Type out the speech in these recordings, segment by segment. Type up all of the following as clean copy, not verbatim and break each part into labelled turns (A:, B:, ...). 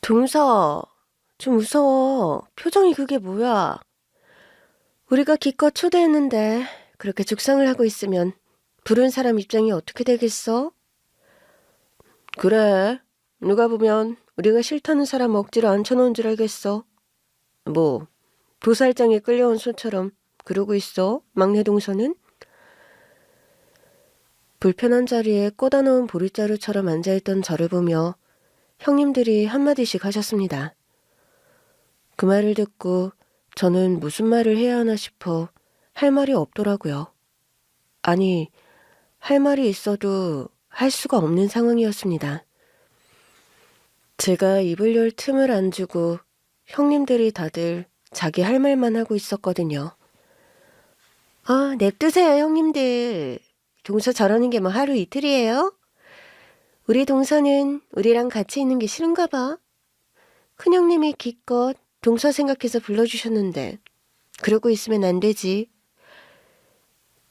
A: 동서, 좀 무서워. 표정이 그게 뭐야? 우리가 기껏 초대했는데 그렇게 죽상을 하고 있으면 부른 사람 입장이 어떻게 되겠어? 그래. 누가 보면 우리가 싫다는 사람 억지로 앉혀놓은 줄 알겠어. 뭐, 도살장에 끌려온 소처럼 그러고 있어, 막내 동서는? 불편한 자리에 꽂아놓은 보릿자루처럼 앉아있던 저를 보며 형님들이 한마디씩 하셨습니다. 그 말을 듣고 저는 무슨 말을 해야 하나 싶어 할 말이 없더라고요. 아니, 할 말이 있어도 할 수가 없는 상황이었습니다. 제가 입을 열 틈을 안 주고 형님들이 다들 자기 할 말만 하고 있었거든요. 아, 냅두세요, 형님들. 동서 저러는 게 뭐 하루 이틀이에요? 우리 동서는 우리랑 같이 있는 게 싫은가 봐. 큰형님이 기껏 동서 생각해서 불러주셨는데 그러고 있으면 안 되지.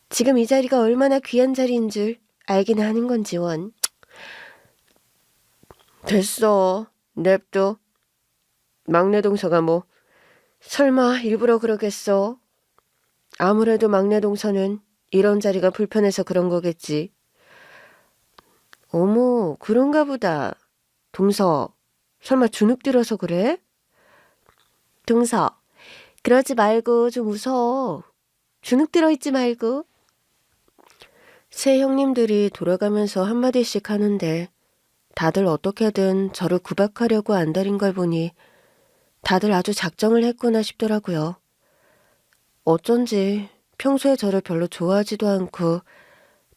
A: 지금 이 자리가 얼마나 귀한 자리인 줄 알기는 하는 건지 원. 됐어. 냅둬. 막내 동서가 뭐 설마 일부러 그러겠어? 아무래도 막내 동서는 이런 자리가 불편해서 그런 거겠지. 어머, 그런가 보다. 동서, 설마 주눅 들어서 그래? 동서, 그러지 말고 좀 웃어. 주눅 들어있지 말고. 새 형님들이 돌아가면서 한마디씩 하는데 다들 어떻게든 저를 구박하려고 안달인 걸 보니 다들 아주 작정을 했구나 싶더라고요. 어쩐지 평소에 저를 별로 좋아하지도 않고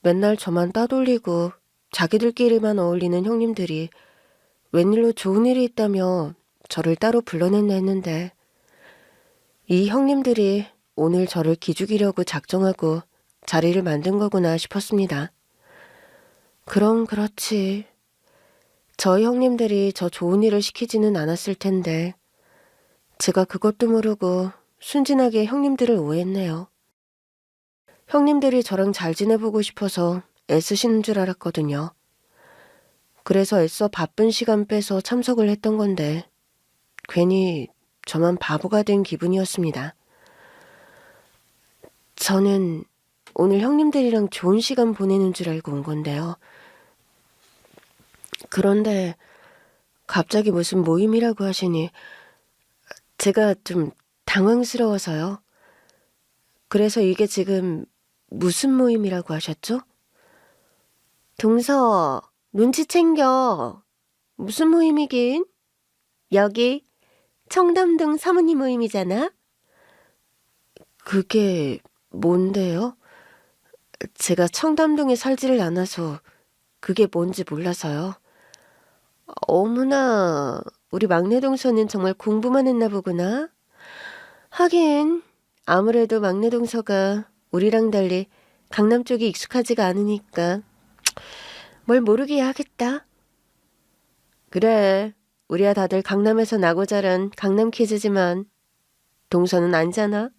A: 맨날 저만 따돌리고 자기들끼리만 어울리는 형님들이 웬일로 좋은 일이 있다며 저를 따로 불러냈나 했는데 이 형님들이 오늘 저를 기죽이려고 작정하고 자리를 만든 거구나 싶었습니다. 그럼 그렇지. 저희 형님들이 저 좋은 일을 시키지는 않았을 텐데 제가 그것도 모르고 순진하게 형님들을 오해했네요. 형님들이 저랑 잘 지내보고 싶어서 애쓰시는 줄 알았거든요. 그래서 애써 바쁜 시간 빼서 참석을 했던 건데 괜히 저만 바보가 된 기분이었습니다. 저는 오늘 형님들이랑 좋은 시간 보내는 줄 알고 온 건데요. 그런데 갑자기 무슨 모임이라고 하시니 제가 좀 당황스러워서요. 그래서 이게 지금 무슨 모임이라고 하셨죠? 동서, 눈치 챙겨. 무슨 모임이긴? 여기 청담동 사모님 모임이잖아? 그게 뭔데요? 제가 청담동에 살지를 않아서 그게 뭔지 몰라서요. 어머나, 우리 막내 동서는 정말 공부만 했나 보구나. 하긴 아무래도 막내 동서가 우리랑 달리 강남 쪽이 익숙하지가 않으니까 뭘 모르게 하겠다. 그래, 우리야 다들 강남에서 나고 자란 강남 키즈지만 동서는 아니잖아.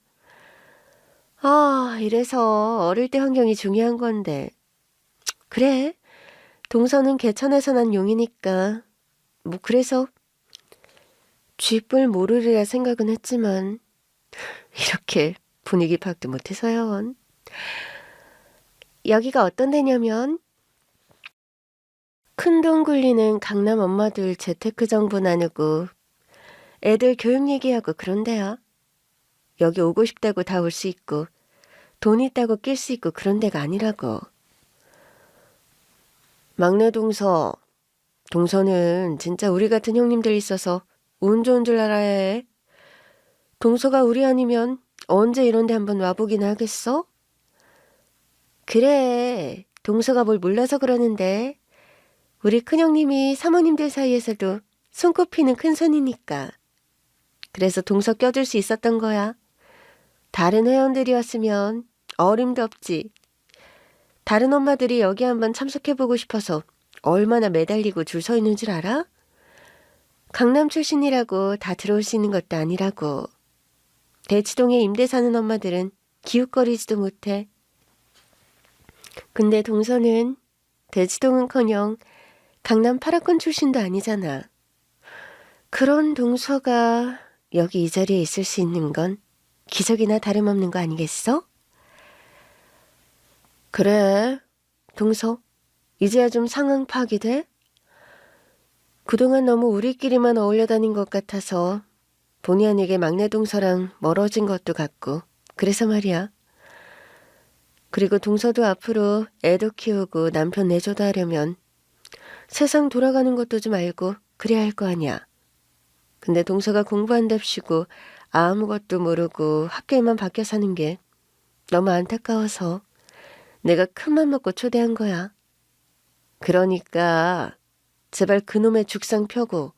A: 아, 이래서 어릴 때 환경이 중요한 건데. 그래, 동서는 개천에서 난 용이니까 뭐 그래서 쥐뿔 모르리라 생각은 했지만 이렇게 분위기 파악도 못해서요. 여기가 어떤 데냐면 큰돈 굴리는 강남 엄마들 재테크 정보 나누고 애들 교육 얘기하고 그런 데야. 여기 오고 싶다고 다 올 수 있고 돈 있다고 낄 수 있고 그런 데가 아니라고. 막내 동서는 진짜 우리 같은 형님들 있어서 운 좋은 줄 알아야 해. 동서가 우리 아니면 언제 이런 데 한번 와보긴 하겠어? 그래, 동서가 뭘 몰라서 그러는데 우리 큰형님이 사모님들 사이에서도 손꼽히는 큰손이니까. 그래서 동서 껴줄 수 있었던 거야. 다른 회원들이었으면 어림도 없지. 다른 엄마들이 여기 한번 참석해보고 싶어서 얼마나 매달리고 줄 서 있는 줄 알아? 강남 출신이라고 다 들어올 수 있는 것도 아니라고. 대치동에 임대 사는 엄마들은 기웃거리지도 못해. 근데 동서는 대치동은커녕 강남 8학번 출신도 아니잖아. 그런 동서가 여기 이 자리에 있을 수 있는 건 기적이나 다름없는 거 아니겠어? 그래, 동서. 이제야 좀 상황 파악이 돼? 그동안 너무 우리끼리만 어울려 다닌 것 같아서 본의 아니게 막내 동서랑 멀어진 것도 같고 그래서 말이야. 그리고 동서도 앞으로 애도 키우고 남편 내조도 하려면 세상 돌아가는 것도 좀 알고 그래야 할 거 아니야. 근데 동서가 공부한답시고 아무것도 모르고 학교에만 박혀 사는 게 너무 안타까워서 내가 큰맘 먹고 초대한 거야. 그러니까 제발 그놈의 죽상 펴고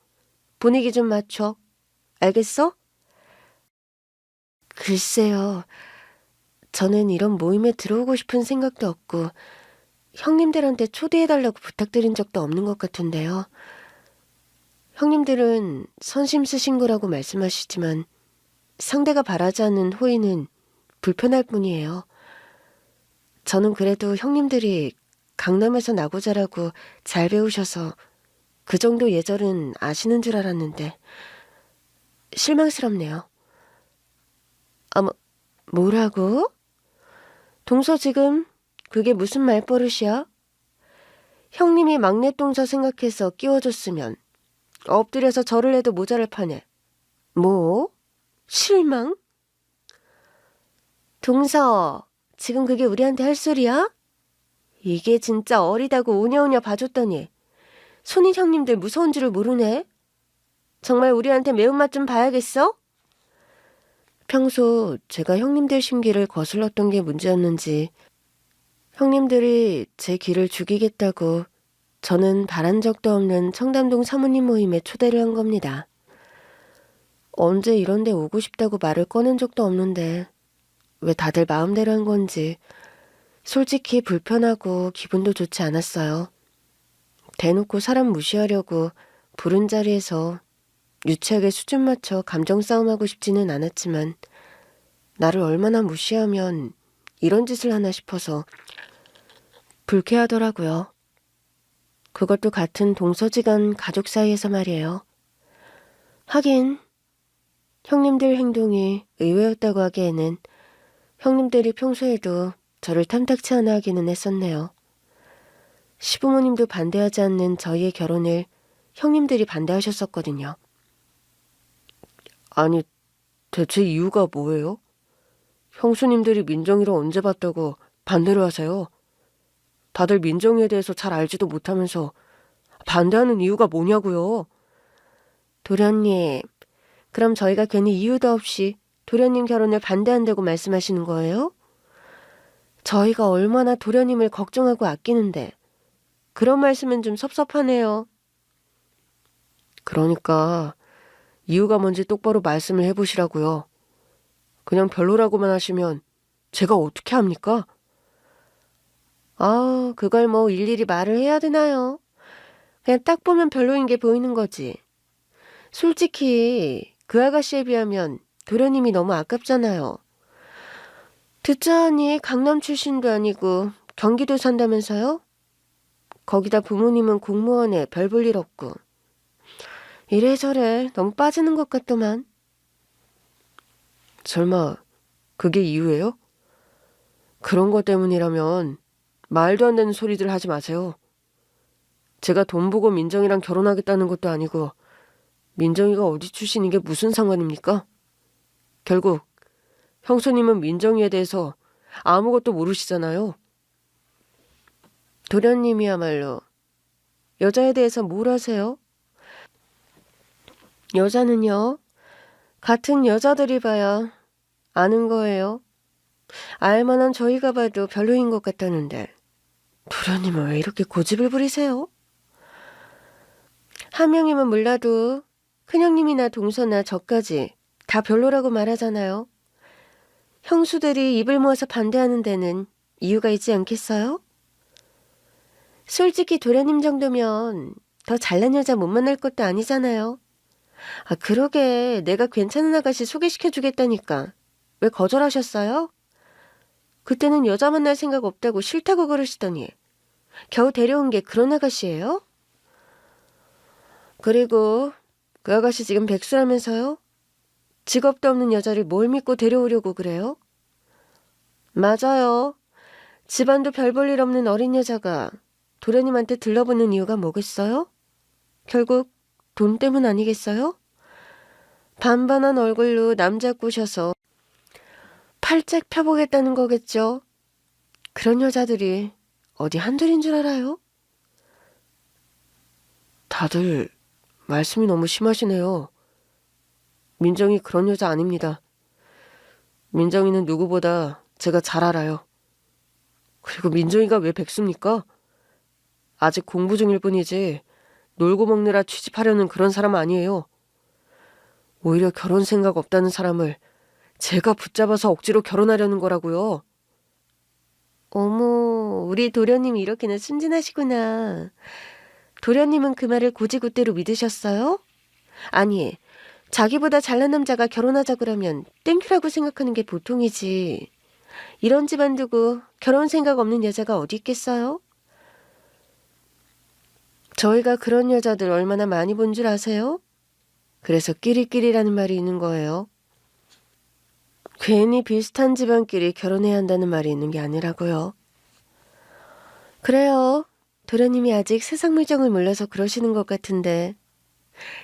A: 분위기 좀 맞춰. 알겠어? 글쎄요. 저는 이런 모임에 들어오고 싶은 생각도 없고 형님들한테 초대해달라고 부탁드린 적도 없는 것 같은데요. 형님들은 선심 쓰신 거라고 말씀하시지만 상대가 바라지 않는 호의는 불편할 뿐이에요. 저는 그래도 형님들이 강남에서 나고 자라고 잘 배우셔서 그 정도 예절은 아시는 줄 알았는데 실망스럽네요. 뭐라고? 동서 지금 그게 무슨 말버릇이야? 형님이 막내 동서 생각해서 끼워줬으면 엎드려서 절을 해도 모자랄 판에. 뭐? 실망? 동서, 지금 그게 우리한테 할 소리야? 이게 진짜 어리다고 오냐오냐 봐줬더니 손인 형님들 무서운 줄을 모르네. 정말 우리한테 매운맛 좀 봐야겠어? 평소 제가 형님들 심기를 거슬렀던 게 문제였는지 형님들이 제 기를 죽이겠다고 저는 바란 적도 없는 청담동 사모님 모임에 초대를 한 겁니다. 언제 이런 데 오고 싶다고 말을 꺼낸 적도 없는데 왜 다들 마음대로 한 건지 솔직히 불편하고 기분도 좋지 않았어요. 대놓고 사람 무시하려고 부른 자리에서 유치하게 수준 맞춰 감정 싸움하고 싶지는 않았지만 나를 얼마나 무시하면 이런 짓을 하나 싶어서 불쾌하더라고요. 그것도 같은 동서지간 가족 사이에서 말이에요. 하긴 형님들 행동이 의외였다고 하기에는 형님들이 평소에도 저를 탐탁치 않아 하기는 했었네요. 시부모님도 반대하지 않는 저희의 결혼을 형님들이 반대하셨었거든요. 아니, 대체 이유가 뭐예요? 형수님들이 민정이를 언제 봤다고 반대를 하세요? 다들 민정이에 대해서 잘 알지도 못하면서 반대하는 이유가 뭐냐고요? 도련님, 그럼 저희가 괜히 이유도 없이 도련님 결혼을 반대한다고 말씀하시는 거예요? 저희가 얼마나 도련님을 걱정하고 아끼는데 그런 말씀은 좀 섭섭하네요. 그러니까 이유가 뭔지 똑바로 말씀을 해보시라고요. 그냥 별로라고만 하시면 제가 어떻게 합니까? 그걸 뭐 일일이 말을 해야 되나요? 그냥 딱 보면 별로인 게 보이는 거지. 솔직히 그 아가씨에 비하면 도련님이 너무 아깝잖아요. 듣자 하니 강남 출신도 아니고 경기도 산다면서요? 거기다 부모님은 공무원에 별 볼 일 없고. 이래저래 너무 빠지는 것 같더만. 설마 그게 이유예요? 그런 것 때문이라면 말도 안 되는 소리들 하지 마세요. 제가 돈 보고 민정이랑 결혼하겠다는 것도 아니고 민정이가 어디 출신인 게 무슨 상관입니까? 결국 형수님은 민정이에 대해서 아무것도 모르시잖아요. 도련님이야말로 여자에 대해서 뭘 아세요? 여자는요, 같은 여자들이 봐야 아는 거예요. 알만한 저희가 봐도 별로인 것 같다는데 도련님은 왜 이렇게 고집을 부리세요? 한 명이면 몰라도 큰형님이나 동서나 저까지 다 별로라고 말하잖아요. 형수들이 입을 모아서 반대하는 데는 이유가 있지 않겠어요? 솔직히 도련님 정도면 더 잘난 여자 못 만날 것도 아니잖아요. 그러게 내가 괜찮은 아가씨 소개시켜주겠다니까 왜 거절하셨어요? 그때는 여자 만날 생각 없다고 싫다고 그러시더니 겨우 데려온 게 그런 아가씨예요? 그리고 그 아가씨 지금 백수라면서요? 직업도 없는 여자를 뭘 믿고 데려오려고 그래요? 맞아요. 집안도 별 볼 일 없는 어린 여자가 도련님한테 들러붙는 이유가 뭐겠어요? 결국 돈 때문 아니겠어요? 반반한 얼굴로 남자 꼬셔서 팔짝 펴보겠다는 거겠죠. 그런 여자들이 어디 한둘인 줄 알아요? 다들 말씀이 너무 심하시네요. 민정이 그런 여자 아닙니다. 민정이는 누구보다 제가 잘 알아요. 그리고 민정이가 왜 백수입니까? 아직 공부 중일 뿐이지 놀고 먹느라 취직하려는 그런 사람 아니에요. 오히려 결혼 생각 없다는 사람을 제가 붙잡아서 억지로 결혼하려는 거라고요. 어머, 우리 도련님이 이렇게나 순진하시구나. 도련님은 그 말을 고지고대로 믿으셨어요? 아니, 자기보다 잘난 남자가 결혼하자 그러면 땡큐라고 생각하는 게 보통이지. 이런 집안 두고 결혼 생각 없는 여자가 어디 있겠어요? 저희가 그런 여자들 얼마나 많이 본 줄 아세요? 그래서 끼리끼리라는 말이 있는 거예요. 괜히 비슷한 집안끼리 결혼해야 한다는 말이 있는 게 아니라고요. 그래요. 도련님이 아직 세상 물정을 몰라서 그러시는 것 같은데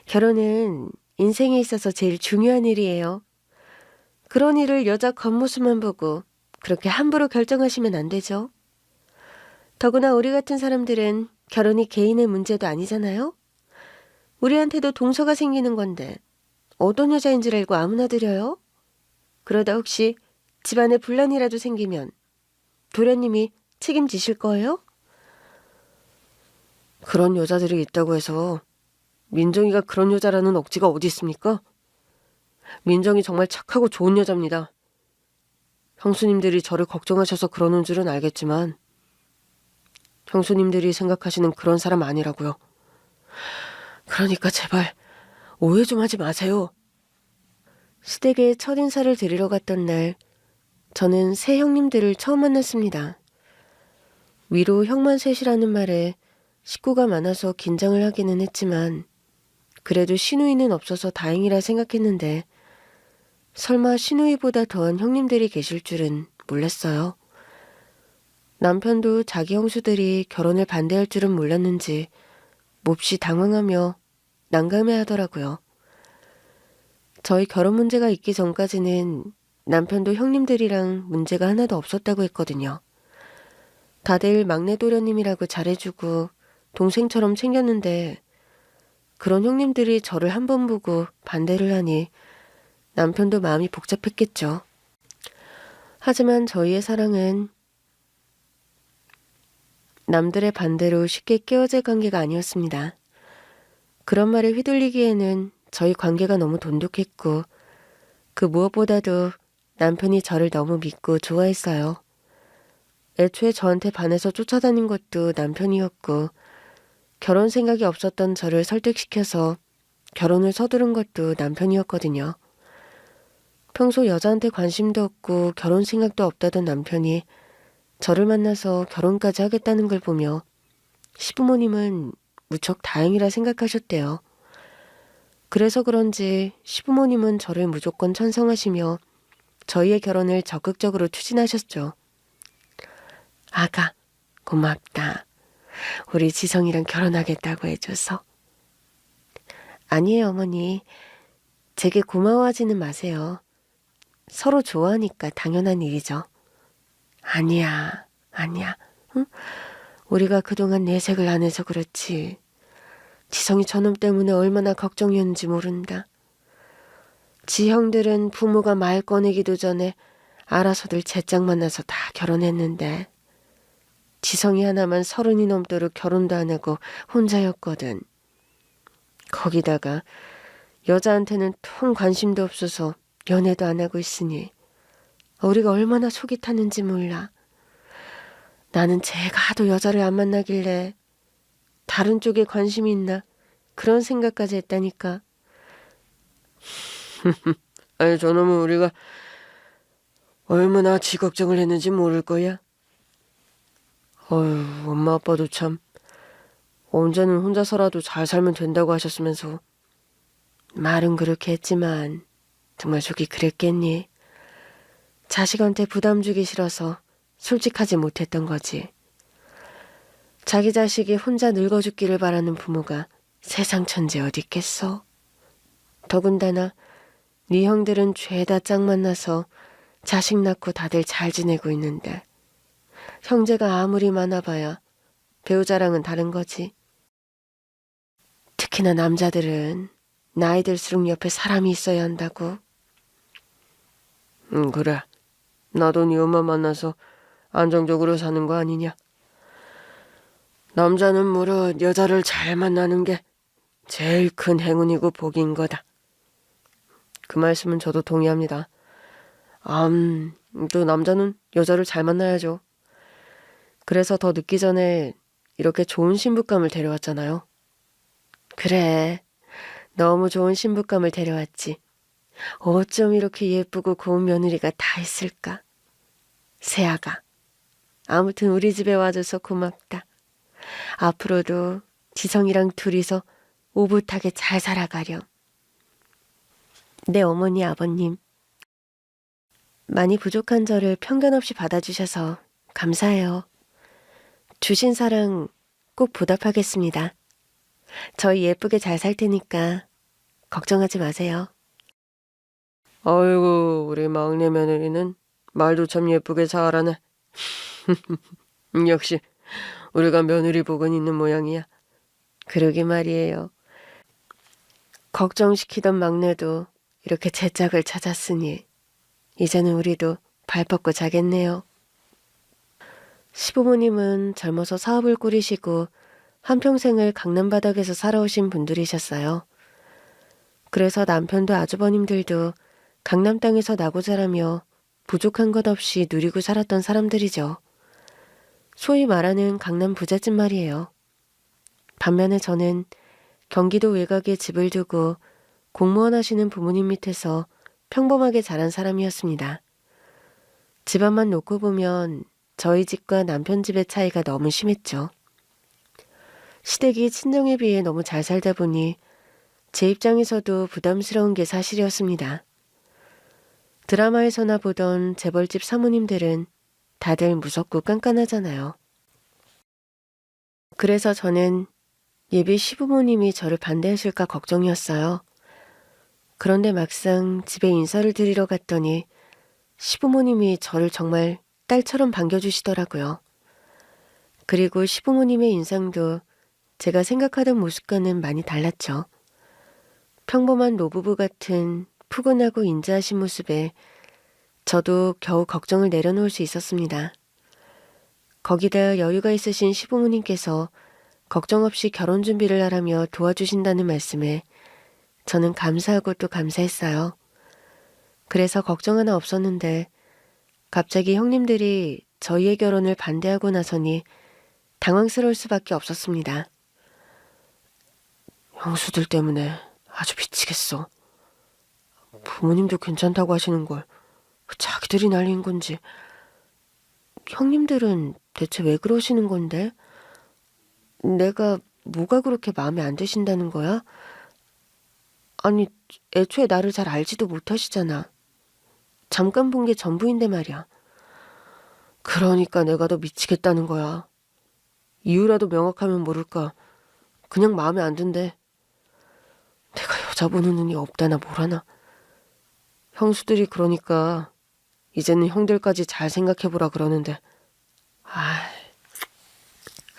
A: 결혼은 인생에 있어서 제일 중요한 일이에요. 그런 일을 여자 겉모습만 보고 그렇게 함부로 결정하시면 안 되죠. 더구나 우리 같은 사람들은 결혼이 개인의 문제도 아니잖아요. 우리한테도 동서가 생기는 건데 어떤 여자인 줄 알고 아무나 들여요? 그러다 혹시 집안에 분란이라도 생기면 도련님이 책임지실 거예요? 그런 여자들이 있다고 해서 민정이가 그런 여자라는 억지가 어디 있습니까? 민정이 정말 착하고 좋은 여자입니다. 형수님들이 저를 걱정하셔서 그러는 줄은 알겠지만 형수님들이 생각하시는 그런 사람 아니라고요. 그러니까 제발 오해 좀 하지 마세요. 시댁에 첫인사를 드리러 갔던 날 저는 새 형님들을 처음 만났습니다. 위로 형만 셋이라는 말에 식구가 많아서 긴장을 하기는 했지만 그래도 시누이는 없어서 다행이라 생각했는데 설마 시누이보다 더한 형님들이 계실 줄은 몰랐어요. 남편도 자기 형수들이 결혼을 반대할 줄은 몰랐는지 몹시 당황하며 난감해하더라고요. 저희 결혼 문제가 있기 전까지는 남편도 형님들이랑 문제가 하나도 없었다고 했거든요. 다들 막내 도련님이라고 잘해주고 동생처럼 챙겼는데 그런 형님들이 저를 한 번 보고 반대를 하니 남편도 마음이 복잡했겠죠. 하지만 저희의 사랑은 남들의 반대로 쉽게 깨어질 관계가 아니었습니다. 그런 말에 휘둘리기에는 저희 관계가 너무 돈독했고 그 무엇보다도 남편이 저를 너무 믿고 좋아했어요. 애초에 저한테 반해서 쫓아다닌 것도 남편이었고 결혼 생각이 없었던 저를 설득시켜서 결혼을 서두른 것도 남편이었거든요. 평소 여자한테 관심도 없고 결혼 생각도 없다던 남편이 저를 만나서 결혼까지 하겠다는 걸 보며 시부모님은 무척 다행이라 생각하셨대요. 그래서 그런지 시부모님은 저를 무조건 찬성하시며 저희의 결혼을 적극적으로 추진하셨죠. 아가, 고맙다. 우리 지성이랑 결혼하겠다고 해줘서. 아니에요, 어머니. 제게 고마워하지는 마세요. 서로 좋아하니까 당연한 일이죠. 아니야. 응? 우리가 그동안 내색을 안 해서 그렇지. 지성이 저놈 때문에 얼마나 걱정이었는지 모른다. 지 형들은 부모가 말 꺼내기도 전에 알아서들 제짝 만나서 다 결혼했는데 지성이 하나만 30이 넘도록 결혼도 안 하고 혼자였거든. 거기다가 여자한테는 통 관심도 없어서 연애도 안 하고 있으니 우리가 얼마나 속이 탔는지 몰라. 나는 제가 하도 여자를 안 만나길래 다른 쪽에 관심이 있나 그런 생각까지 했다니까. 아니 저놈은 우리가 얼마나 지 걱정을 했는지 모를 거야. 어휴, 엄마 아빠도 참 언제는 혼자서라도 잘 살면 된다고 하셨으면서 말은 그렇게 했지만 정말 속이 그랬겠니? 자식한테 부담 주기 싫어서 솔직하지 못했던 거지. 자기 자식이 혼자 늙어 죽기를 바라는 부모가 세상 천지 어디 있겠어? 더군다나 네 형들은 죄다 짝 만나서 자식 낳고 다들 잘 지내고 있는데 형제가 아무리 많아봐야 배우자랑은 다른 거지. 특히나 남자들은 나이 들수록 옆에 사람이 있어야 한다고. 그래. 나도 네 엄마 만나서 안정적으로 사는 거 아니냐. 남자는 무릇 여자를 잘 만나는 게 제일 큰 행운이고 복인 거다. 그 말씀은 저도 동의합니다. 또 남자는 여자를 잘 만나야죠. 그래서 더 늦기 전에 이렇게 좋은 신부감을 데려왔잖아요. 그래, 너무 좋은 신부감을 데려왔지. 어쩜 이렇게 예쁘고 고운 며느리가 다 있을까? 세아가. 아무튼 우리 집에 와줘서 고맙다. 앞으로도 지성이랑 둘이서 오붓하게 잘 살아가렴. 내 어머니 아버님. 많이 부족한 저를 편견 없이 받아주셔서 감사해요. 주신 사랑 꼭 보답하겠습니다. 저희 예쁘게 잘 살 테니까 걱정하지 마세요. 아이고, 우리 막내 며느리는 말도 참 예쁘게 잘하네. 역시 우리가 며느리 복은 있는 모양이야. 그러게 말이에요. 걱정시키던 막내도 이렇게 제 짝을 찾았으니 이제는 우리도 발 뻗고 자겠네요. 시부모님은 젊어서 사업을 꾸리시고 한평생을 강남 바닥에서 살아오신 분들이셨어요. 그래서 남편도 아주버님들도 강남 땅에서 나고 자라며 부족한 것 없이 누리고 살았던 사람들이죠. 소위 말하는 강남 부잣집 말이에요. 반면에 저는 경기도 외곽에 집을 두고 공무원 하시는 부모님 밑에서 평범하게 자란 사람이었습니다. 집안만 놓고 보면 저희 집과 남편 집의 차이가 너무 심했죠. 시댁이 친정에 비해 너무 잘 살다 보니 제 입장에서도 부담스러운 게 사실이었습니다. 드라마에서나 보던 재벌집 사모님들은 다들 무섭고 깐깐하잖아요. 그래서 저는 예비 시부모님이 저를 반대하실까 걱정이었어요. 그런데 막상 집에 인사를 드리러 갔더니 시부모님이 저를 정말 딸처럼 반겨주시더라고요. 그리고 시부모님의 인상도 제가 생각하던 모습과는 많이 달랐죠. 평범한 노부부 같은 푸근하고 인자하신 모습에 저도 겨우 걱정을 내려놓을 수 있었습니다. 거기다 여유가 있으신 시부모님께서 걱정 없이 결혼 준비를 하라며 도와주신다는 말씀에 저는 감사하고 또 감사했어요. 그래서 걱정 하나 없었는데 갑자기 형님들이 저희의 결혼을 반대하고 나서니 당황스러울 수밖에 없었습니다. 형수들 때문에 아주 미치겠어. 부모님도 괜찮다고 하시는 걸 자기들이 날린 건지. 형님들은 대체 왜 그러시는 건데? 내가 뭐가 그렇게 마음에 안 드신다는 거야? 아니, 애초에 나를 잘 알지도 못하시잖아. 잠깐 본 게 전부인데 말이야. 그러니까 내가 더 미치겠다는 거야. 이유라도 명확하면 모를까. 그냥 마음에 안 든대. 내가 여자 보는 눈이 없다나 뭐라나. 형수들이 그러니까 이제는 형들까지 잘 생각해보라 그러는데.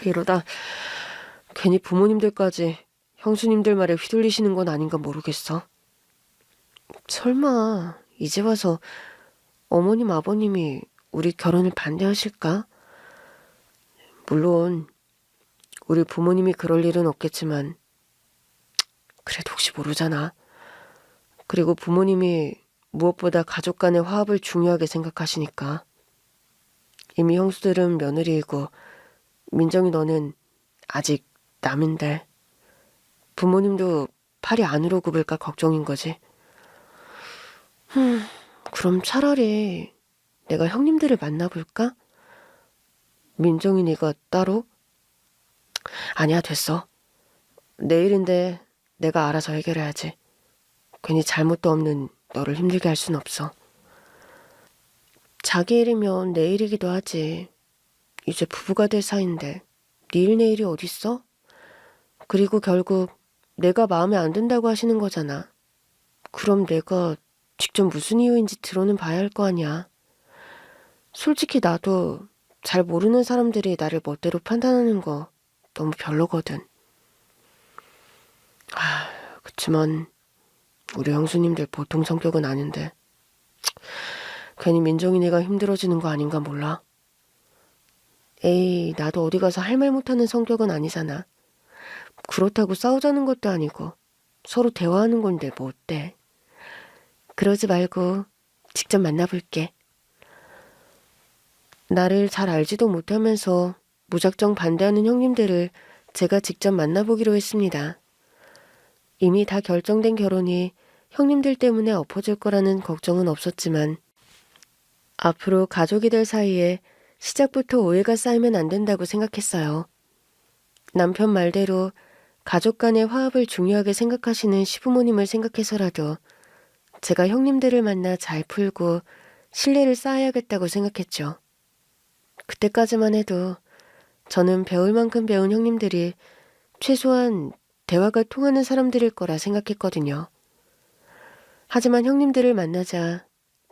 A: 이러다 괜히 부모님들까지 형수님들 말에 휘둘리시는 건 아닌가 모르겠어. 설마 이제 와서 어머님 아버님이 우리 결혼을 반대하실까? 물론 우리 부모님이 그럴 일은 없겠지만 그래도 혹시 모르잖아. 그리고 부모님이 무엇보다 가족 간의 화합을 중요하게 생각하시니까. 이미 형수들은 며느리이고 민정이 너는 아직 남인데 부모님도 팔이 안으로 굽을까 걱정인 거지. 그럼 차라리 내가 형님들을 만나볼까? 민정이 네가 따로? 아니야, 됐어. 내일인데 내가 알아서 해결해야지. 괜히 잘못도 없는 너를 힘들게 할 순 없어. 자기 일이면 내 일이기도 하지. 이제 부부가 될 사이인데 네 일 내 일이 어딨어? 그리고 결국 내가 마음에 안 든다고 하시는 거잖아. 그럼 내가 직접 무슨 이유인지 들어는 봐야 할 거 아니야. 솔직히 나도 잘 모르는 사람들이 나를 멋대로 판단하는 거 너무 별로거든. 그치만 우리 형수님들 보통 성격은 아닌데 괜히 민정이네가 힘들어지는 거 아닌가 몰라. 에이, 나도 어디 가서 할 말 못하는 성격은 아니잖아. 그렇다고 싸우자는 것도 아니고 서로 대화하는 건데 뭐 어때? 그러지 말고 직접 만나볼게. 나를 잘 알지도 못하면서 무작정 반대하는 형님들을 제가 직접 만나보기로 했습니다. 이미 다 결정된 결혼이 형님들 때문에 엎어질 거라는 걱정은 없었지만 앞으로 가족이 될 사이에 시작부터 오해가 쌓이면 안 된다고 생각했어요. 남편 말대로 가족 간의 화합을 중요하게 생각하시는 시부모님을 생각해서라도 제가 형님들을 만나 잘 풀고 신뢰를 쌓아야겠다고 생각했죠. 그때까지만 해도 저는 배울 만큼 배운 형님들이 최소한 대화가 통하는 사람들일 거라 생각했거든요. 하지만 형님들을 만나자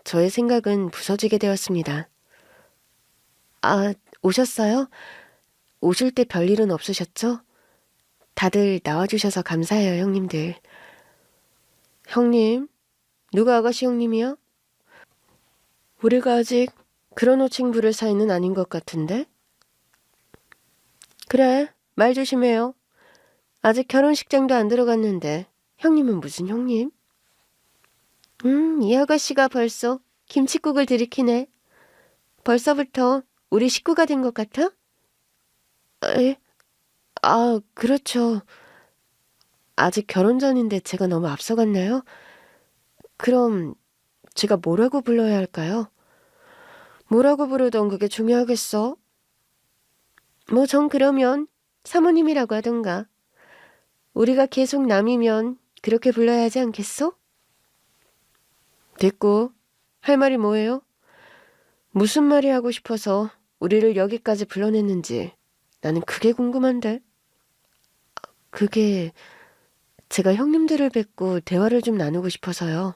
A: 저의 생각은 부서지게 되었습니다. 아, 오셨어요? 오실 때 별일은 없으셨죠? 다들 나와주셔서 감사해요, 형님들. 형님? 누가 아가씨 형님이야? 우리가 아직 그런 호칭 부를 사이는 아닌 것 같은데? 그래, 말 조심해요. 아직 결혼식장도 안 들어갔는데 형님은 무슨 형님? 이 아가씨가 벌써 김칫국을 들이키네. 벌써부터 우리 식구가 된 것 같아? 에? 아, 그렇죠. 아직 결혼 전인데 제가 너무 앞서갔나요? 그럼 제가 뭐라고 불러야 할까요? 뭐라고 부르던 그게 중요하겠어? 뭐 전 그러면 사모님이라고 하던가. 우리가 계속 남이면 그렇게 불러야 하지 않겠어? 됐고, 할 말이 뭐예요? 무슨 말이 하고 싶어서 우리를 여기까지 불러냈는지 나는 그게 궁금한데. 그게 제가 형님들을 뵙고 대화를 좀 나누고 싶어서요.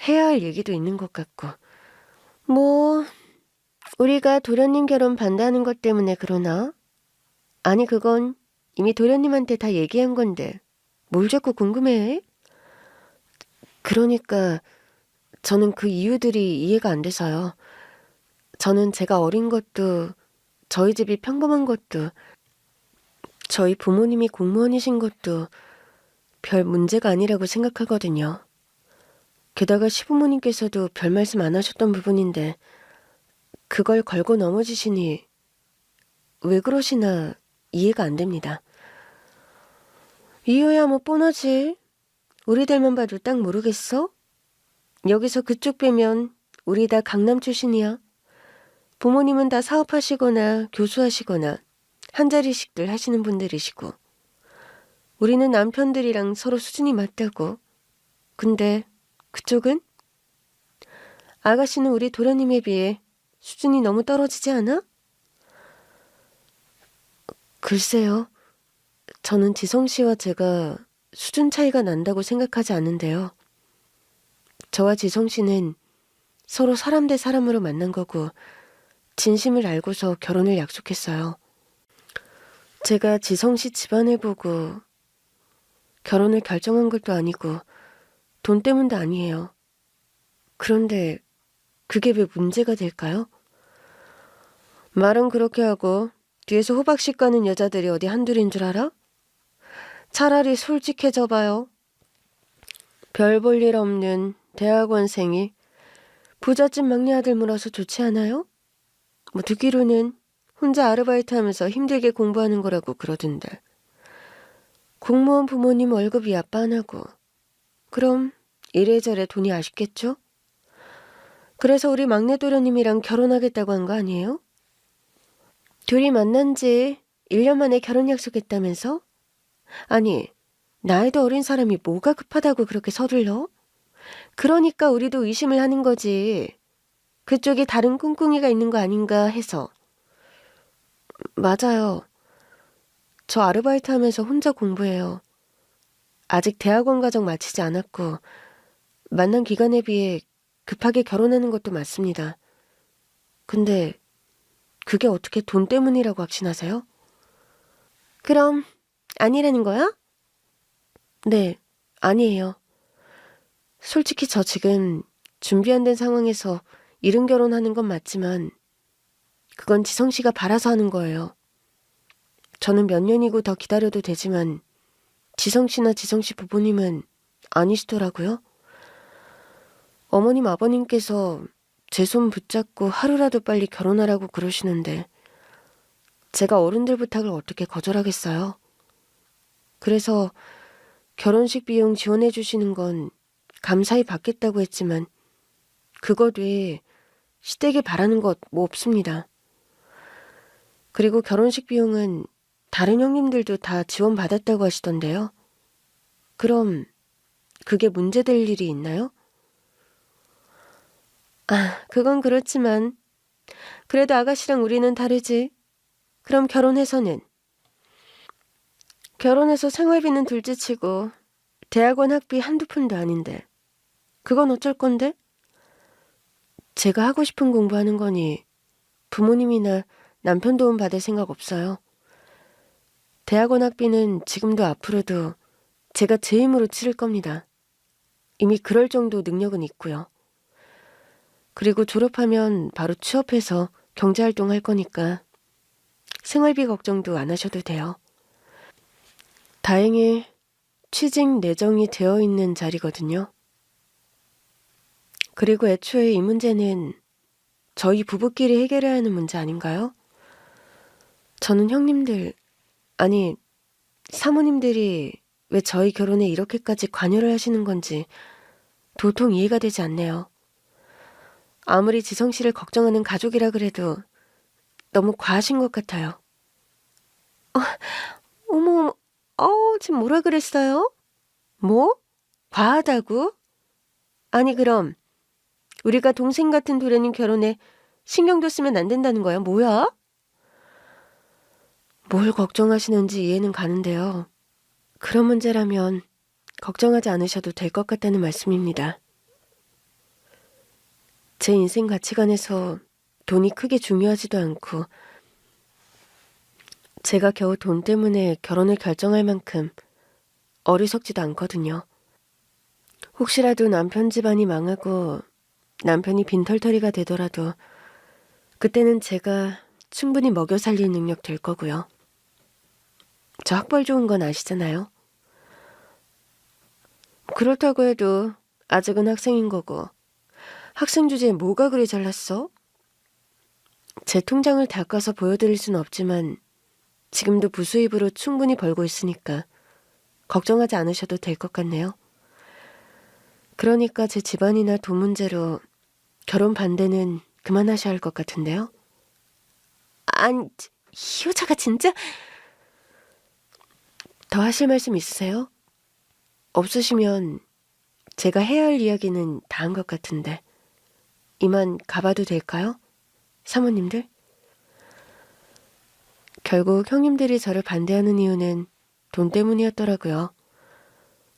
A: 해야 할 얘기도 있는 것 같고. 뭐 우리가 도련님 결혼 반대하는 것 때문에 그러나? 아니 그건 이미 도련님한테 다 얘기한 건데 뭘 자꾸 궁금해해? 그러니까 저는 그 이유들이 이해가 안 돼서요. 저는 제가 어린 것도 저희 집이 평범한 것도 저희 부모님이 공무원이신 것도 별 문제가 아니라고 생각하거든요. 게다가 시부모님께서도 별 말씀 안 하셨던 부분인데 그걸 걸고 넘어지시니 왜 그러시나 이해가 안 됩니다. 이유야 뭐 뻔하지. 우리들만 봐도 딱 모르겠어? 여기서 그쪽 빼면 우리 다 강남 출신이야. 부모님은 다 사업하시거나 교수하시거나 한자리씩들 하시는 분들이시고 우리는 남편들이랑 서로 수준이 맞다고. 근데 그쪽은? 아가씨는 우리 도련님에 비해 수준이 너무 떨어지지 않아? 글쎄요. 저는 지성 씨와 제가 수준 차이가 난다고 생각하지 않는데요. 저와 지성 씨는 서로 사람 대 사람으로 만난 거고 진심을 알고서 결혼을 약속했어요. 제가 지성 씨 집안을 보고 결혼을 결정한 것도 아니고 돈 때문도 아니에요. 그런데 그게 왜 문제가 될까요? 말은 그렇게 하고 뒤에서 호박씨 까는 여자들이 어디 한둘인 줄 알아? 차라리 솔직해져 봐요. 별 볼 일 없는 대학원생이 부잣집 막내 아들 물어서 좋지 않아요? 뭐 듣기로는 혼자 아르바이트 하면서 힘들게 공부하는 거라고 그러던데. 공무원 부모님 월급이 아빠 안 하고. 그럼 이래저래 돈이 아쉽겠죠? 그래서 우리 막내 도련님이랑 결혼하겠다고 한 거 아니에요? 둘이 만난 지 1년 만에 결혼 약속했다면서? 아니, 나이도 어린 사람이 뭐가 급하다고 그렇게 서둘러? 그러니까 우리도 의심을 하는 거지. 그쪽에 다른 꿍꿍이가 있는 거 아닌가 해서. 맞아요. 저 아르바이트 하면서 혼자 공부해요. 아직 대학원 과정 마치지 않았고 만난 기간에 비해 급하게 결혼하는 것도 맞습니다. 근데 그게 어떻게 돈 때문이라고 확신하세요? 그럼 아니라는 거야? 네, 아니에요. 솔직히 저 지금 준비 안 된 상황에서 이른 결혼하는 건 맞지만 그건 지성 씨가 바라서 하는 거예요. 저는 몇 년이고 더 기다려도 되지만 지성 씨나 지성 씨 부모님은 아니시더라고요. 어머님 아버님께서 제 손 붙잡고 하루라도 빨리 결혼하라고 그러시는데 제가 어른들 부탁을 어떻게 거절하겠어요? 그래서 결혼식 비용 지원해 주시는 건 감사히 받겠다고 했지만 그것 외에 시댁에 바라는 것 뭐 없습니다. 그리고 결혼식 비용은 다른 형님들도 다 지원받았다고 하시던데요. 그럼 그게 문제될 일이 있나요? 아, 그건 그렇지만 그래도 아가씨랑 우리는 다르지. 그럼 결혼해서는? 결혼해서 생활비는 둘째치고 대학원 학비 한두 푼도 아닌데 그건 어쩔 건데? 제가 하고 싶은 공부하는 거니 부모님이나 남편 도움 받을 생각 없어요. 대학원 학비는 지금도 앞으로도 제가 제 힘으로 치를 겁니다. 이미 그럴 정도 능력은 있고요. 그리고 졸업하면 바로 취업해서 경제활동 할 거니까 생활비 걱정도 안 하셔도 돼요. 다행히 취직 내정이 되어 있는 자리거든요. 그리고 애초에 이 문제는 저희 부부끼리 해결해야 하는 문제 아닌가요? 저는 형님들, 아니 사모님들이 왜 저희 결혼에 이렇게까지 관여를 하시는 건지 도통 이해가 되지 않네요. 아무리 지성 씨를 걱정하는 가족이라 그래도 너무 과하신 것 같아요. 어머, 지금 뭐라 그랬어요? 뭐? 과하다고? 아니 그럼 우리가 동생 같은 도련님 결혼에 신경도 쓰면 안 된다는 거야? 뭐야? 뭘 걱정하시는지 이해는 가는데요. 그런 문제라면 걱정하지 않으셔도 될 것 같다는 말씀입니다. 제 인생 가치관에서 돈이 크게 중요하지도 않고 제가 겨우 돈 때문에 결혼을 결정할 만큼 어리석지도 않거든요. 혹시라도 남편 집안이 망하고 남편이 빈털터리가 되더라도 그때는 제가 충분히 먹여 살릴 능력 될 거고요. 저 학벌 좋은 건 아시잖아요. 그렇다고 해도 아직은 학생인 거고 학생 주제에 뭐가 그리 잘났어? 제 통장을 닦아서 보여드릴 수는 없지만 지금도 부수입으로 충분히 벌고 있으니까 걱정하지 않으셔도 될 것 같네요. 그러니까 제 집안이나 돈 문제로 결혼 반대는 그만하셔야 할 것 같은데요. 아니, 이 여자가 진짜... 더 하실 말씀 있으세요? 없으시면 제가 해야 할 이야기는 다 한 것 같은데 이만 가봐도 될까요? 사모님들? 결국 형님들이 저를 반대하는 이유는 돈 때문이었더라고요.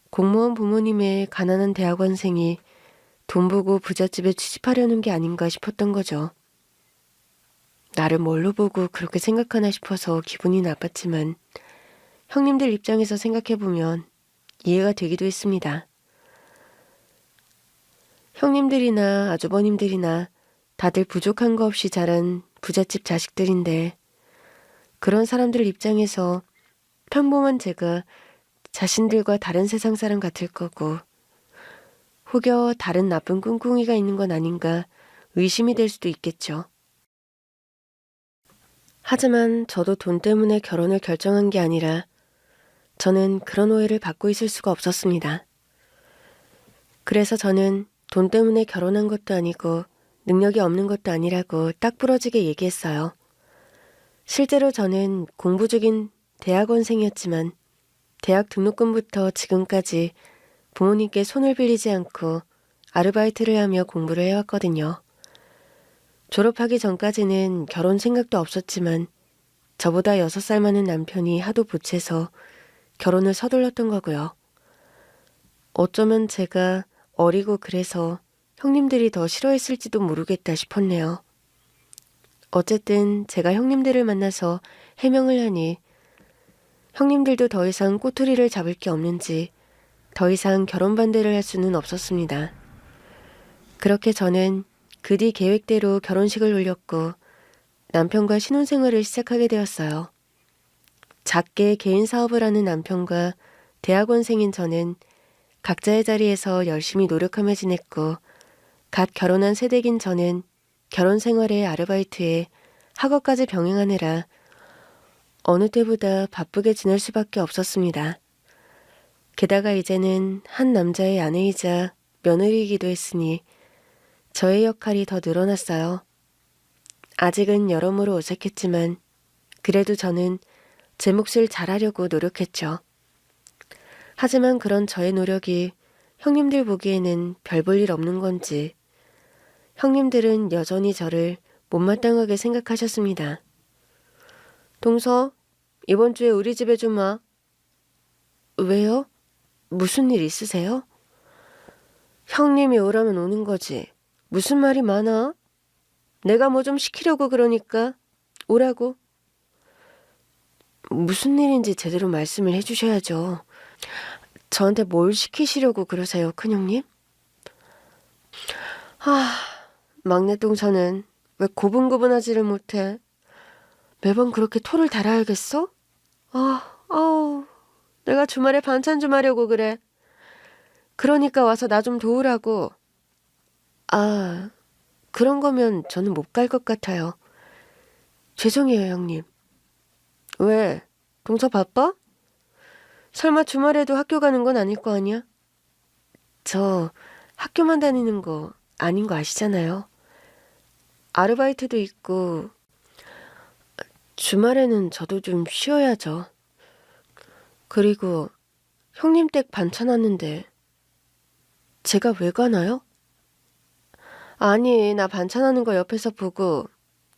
A: 공무원 부모님의 가난한 대학원생이 돈 보고 부잣집에 취직하려는 게 아닌가 싶었던 거죠. 나를 뭘로 보고 그렇게 생각하나 싶어서 기분이 나빴지만 형님들 입장에서 생각해보면 이해가 되기도 했습니다. 형님들이나 아주버님들이나 다들 부족한 거 없이 자란 부잣집 자식들인데 그런 사람들 입장에서 평범한 제가 자신들과 다른 세상 사람 같을 거고 혹여 다른 나쁜 꿍꿍이가 있는 건 아닌가 의심이 될 수도 있겠죠. 하지만 저도 돈 때문에 결혼을 결정한 게 아니라 저는 그런 오해를 받고 있을 수가 없었습니다. 그래서 저는 돈 때문에 결혼한 것도 아니고 능력이 없는 것도 아니라고 딱 부러지게 얘기했어요. 실제로 저는 공부 중인 대학원생이었지만 대학 등록금부터 지금까지 부모님께 손을 빌리지 않고 아르바이트를 하며 공부를 해왔거든요. 졸업하기 전까지는 결혼 생각도 없었지만 저보다 6살 많은 남편이 하도 보채서 결혼을 서둘렀던 거고요. 어쩌면 제가 어리고 그래서 형님들이 더 싫어했을지도 모르겠다 싶었네요. 어쨌든 제가 형님들을 만나서 해명을 하니 형님들도 더 이상 꼬투리를 잡을 게 없는지 더 이상 결혼 반대를 할 수는 없었습니다. 그렇게 저는 그 뒤 계획대로 결혼식을 올렸고 남편과 신혼생활을 시작하게 되었어요. 작게 개인 사업을 하는 남편과 대학원생인 저는 각자의 자리에서 열심히 노력하며 지냈고 갓 결혼한 새댁인 저는 결혼 생활에 아르바이트에 학업까지 병행하느라 어느 때보다 바쁘게 지낼 수밖에 없었습니다. 게다가 이제는 한 남자의 아내이자 며느리이기도 했으니 저의 역할이 더 늘어났어요. 아직은 여러모로 어색했지만 그래도 저는 제 몫을 잘하려고 노력했죠. 하지만 그런 저의 노력이 형님들 보기에는 별 볼 일 없는 건지 형님들은 여전히 저를 못마땅하게 생각하셨습니다. 동서, 이번 주에 우리 집에 좀 와. 왜요? 무슨 일 있으세요? 형님이 오라면 오는 거지. 무슨 말이 많아? 내가 뭐 좀 시키려고 그러니까 오라고. 무슨 일인지 제대로 말씀을 해주셔야죠. 저한테 뭘 시키시려고 그러세요, 큰형님? 막내 동서는 왜 고분고분하지를 못해? 매번 그렇게 토를 달아야겠어? 내가 주말에 반찬 좀 하려고 그래. 그러니까 와서 나 좀 도우라고. 그런 거면 저는 못 갈 것 같아요. 죄송해요, 형님. 왜? 동서 바빠? 설마 주말에도 학교 가는 건 아닐 거 아니야? 저 학교만 다니는 거 아닌 거 아시잖아요. 아르바이트도 있고 주말에는 저도 좀 쉬어야죠. 그리고 형님 댁 반찬 왔는데 제가 왜 가나요? 아니, 나 반찬하는 거 옆에서 보고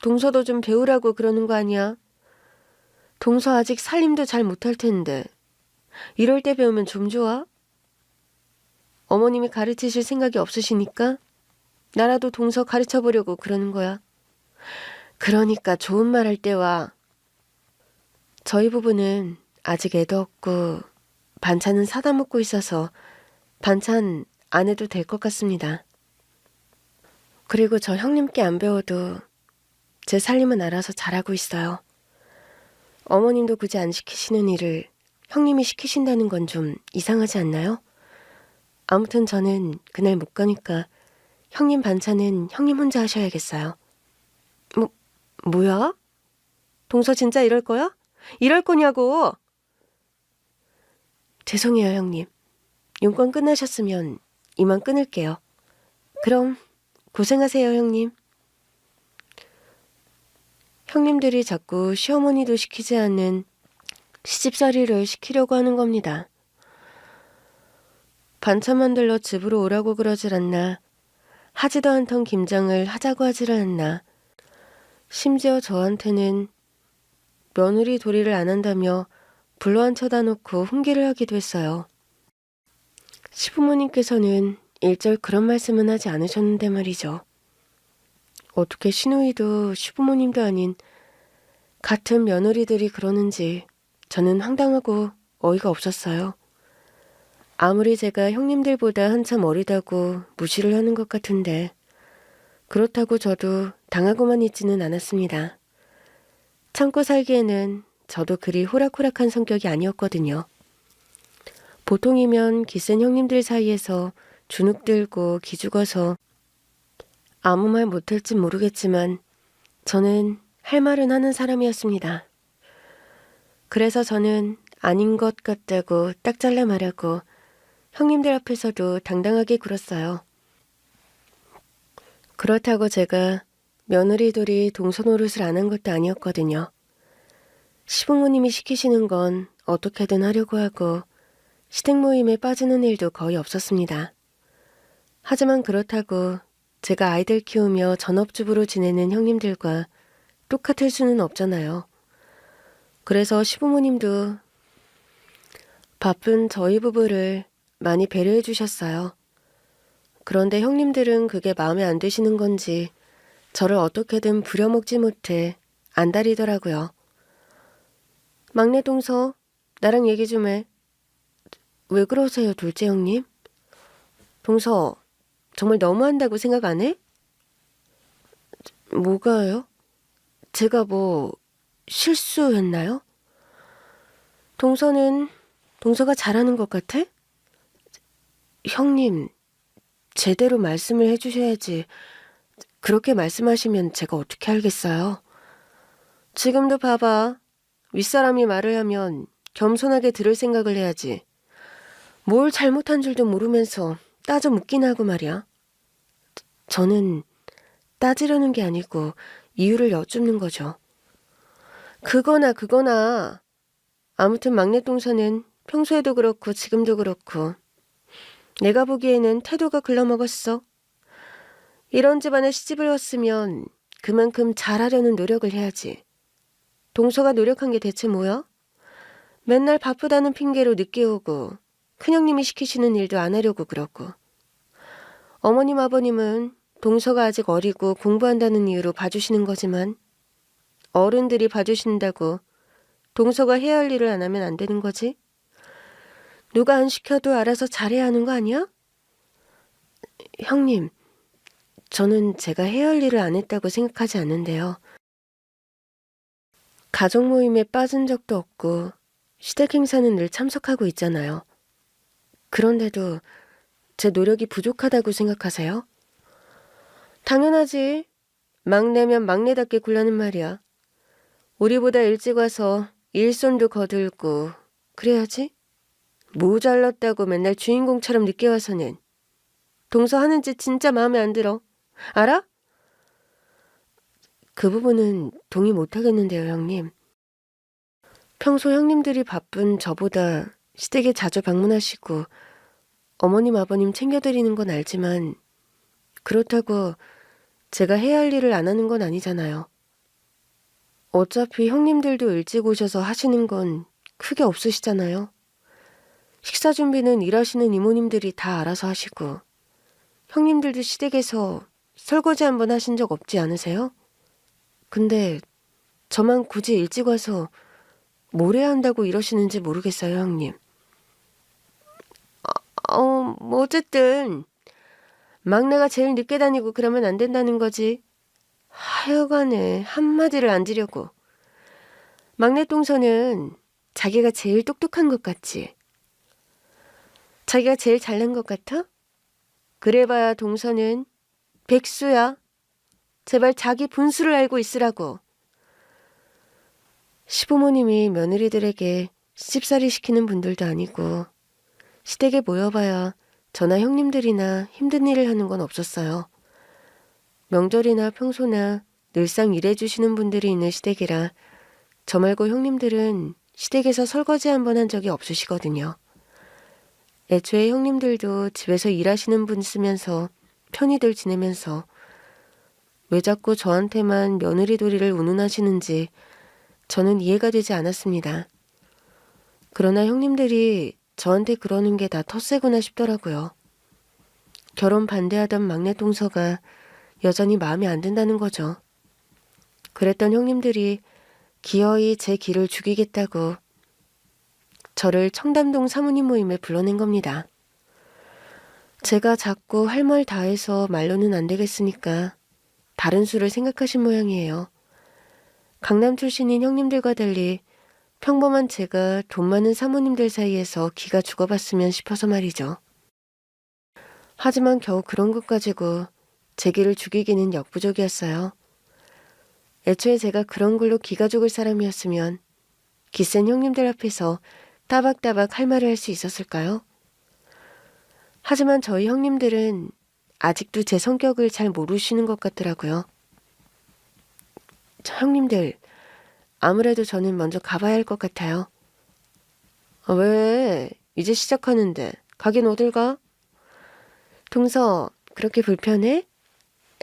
A: 동서도 좀 배우라고 그러는 거 아니야? 동서 아직 살림도 잘 못할 텐데 이럴 때 배우면 좀 좋아? 어머님이 가르치실 생각이 없으시니까 나라도 동서 가르쳐 보려고 그러는 거야. 그러니까 좋은 말 할 때 와. 저희 부부는 아직 애도 없고 반찬은 사다 먹고 있어서 반찬 안 해도 될 것 같습니다. 그리고 저 형님께 안 배워도 제 살림은 알아서 잘하고 있어요. 어머님도 굳이 안 시키시는 일을 형님이 시키신다는 건 좀 이상하지 않나요? 아무튼 저는 그날 못 가니까 형님 반찬은 형님 혼자 하셔야겠어요. 뭐야? 동서 진짜 이럴 거야? 이럴 거냐고! 죄송해요, 형님. 용건 끝나셨으면 이만 끊을게요. 그럼 고생하세요, 형님. 형님들이 자꾸 시어머니도 시키지 않는 시집살이를 시키려고 하는 겁니다. 반찬 만들러 집으로 오라고 그러질 않나, 하지도 않던 김장을 하자고 하질 않나, 심지어 저한테는 며느리 도리를 안 한다며 불러앉혀다 놓고 훈계를 하기도 했어요. 시부모님께서는 일절 그런 말씀은 하지 않으셨는데 말이죠. 어떻게 시누이도 시부모님도 아닌 같은 며느리들이 그러는지 저는 황당하고 어이가 없었어요. 아무리 제가 형님들보다 한참 어리다고 무시를 하는 것 같은데 그렇다고 저도 당하고만 있지는 않았습니다. 참고 살기에는 저도 그리 호락호락한 성격이 아니었거든요. 보통이면 기센 형님들 사이에서 주눅 들고 기죽어서 아무 말 못할진 모르겠지만 저는 할 말은 하는 사람이었습니다. 그래서 저는 아닌 것 같다고 딱 잘라 말하고 형님들 앞에서도 당당하게 굴었어요. 그렇다고 제가 며느리들이 동서 노릇을 안 한 것도 아니었거든요. 시부모님이 시키시는 건 어떻게든 하려고 하고 시댁 모임에 빠지는 일도 거의 없었습니다. 하지만 그렇다고 제가 아이들 키우며 전업주부로 지내는 형님들과 똑같을 수는 없잖아요. 그래서 시부모님도 바쁜 저희 부부를 많이 배려해 주셨어요. 그런데 형님들은 그게 마음에 안 드시는 건지 저를 어떻게든 부려먹지 못해 안달이더라고요. 막내 동서, 나랑 얘기 좀 해. 왜 그러세요, 둘째 형님? 동서, 정말 너무한다고 생각 안 해? 뭐가요? 제가 뭐 실수했나요? 동서가 잘하는 것 같아? 형님, 제대로 말씀을 해주셔야지. 그렇게 말씀하시면 제가 어떻게 알겠어요? 지금도 봐봐. 윗사람이 말을 하면 겸손하게 들을 생각을 해야지. 뭘 잘못한 줄도 모르면서 따져 묻기나 하고 말이야. 저는 따지려는 게 아니고 이유를 여쭙는 거죠. 그거나. 아무튼 막내 동서는 평소에도 그렇고 지금도 그렇고 내가 보기에는 태도가 글러먹었어. 이런 집안에 시집을 왔으면 그만큼 잘하려는 노력을 해야지. 동서가 노력한 게 대체 뭐야? 맨날 바쁘다는 핑계로 늦게 오고 큰형님이 시키시는 일도 안 하려고 그러고. 어머님 아버님은 동서가 아직 어리고 공부한다는 이유로 봐주시는 거지만 어른들이 봐주신다고 동서가 해야 할 일을 안 하면 안 되는 거지? 누가 안 시켜도 알아서 잘해야 하는 거 아니야? 형님, 저는 제가 해야 할 일을 안 했다고 생각하지 않는데요. 가족 모임에 빠진 적도 없고 시댁 행사는 늘 참석하고 있잖아요. 그런데도 제 노력이 부족하다고 생각하세요? 당연하지. 막내면 막내답게 굴려는 말이야. 우리보다 일찍 와서 일손도 거들고 그래야지. 모자랐다고 맨날 주인공처럼 늦게 와서는. 동서 하는 짓 진짜 마음에 안 들어. 알아? 그 부분은 동의 못하겠는데요, 형님. 평소 형님들이 바쁜 저보다 시댁에 자주 방문하시고 어머님 아버님 챙겨드리는 건 알지만 그렇다고 제가 해야 할 일을 안 하는 건 아니잖아요. 어차피 형님들도 일찍 오셔서 하시는 건 크게 없으시잖아요. 식사 준비는 일하시는 이모님들이 다 알아서 하시고 형님들도 시댁에서 설거지 한번 하신 적 없지 않으세요? 근데 저만 굳이 일찍 와서 뭘 해야 한다고 이러시는지 모르겠어요, 형님. 뭐 어쨌든 막내가 제일 늦게 다니고 그러면 안 된다는 거지. 하여간에 한마디를 안 지려고. 막내 동서는 자기가 제일 똑똑한 것 같지? 자기가 제일 잘난 것 같아? 그래봐야 동서는 백수야. 제발 자기 분수를 알고 있으라고. 시부모님이 며느리들에게 시집살이 시키는 분들도 아니고 시댁에 모여봐야 저나 형님들이나 힘든 일을 하는 건 없었어요. 명절이나 평소나 늘상 일해주시는 분들이 있는 시댁이라 저 말고 형님들은 시댁에서 설거지 한 번 한 적이 없으시거든요. 애초에 형님들도 집에서 일하시는 분 쓰면서 편히들 지내면서 왜 자꾸 저한테만 며느리 도리를 운운하시는지 저는 이해가 되지 않았습니다. 그러나 형님들이 저한테 그러는 게 다 텃세구나 싶더라고요. 결혼 반대하던 막내 동서가 여전히 마음에 안 든다는 거죠. 그랬던 형님들이 기어이 제 길을 죽이겠다고 저를 청담동 사모님 모임에 불러낸 겁니다. 제가 자꾸 할 말 다 해서 말로는 안 되겠으니까 다른 수를 생각하신 모양이에요. 강남 출신인 형님들과 달리 평범한 제가 돈 많은 사모님들 사이에서 기가 죽어봤으면 싶어서 말이죠. 하지만 겨우 그런 것 가지고 제 길을 죽이기는 역부족이었어요. 애초에 제가 그런 걸로 기가 죽을 사람이었으면 기센 형님들 앞에서 따박따박 할 말을 할 수 있었을까요? 하지만 저희 형님들은 아직도 제 성격을 잘 모르시는 것 같더라고요. 저 형님들, 아무래도 저는 먼저 가봐야 할 것 같아요. 왜? 이제 시작하는데. 가긴 어딜 가? 동서, 그렇게 불편해?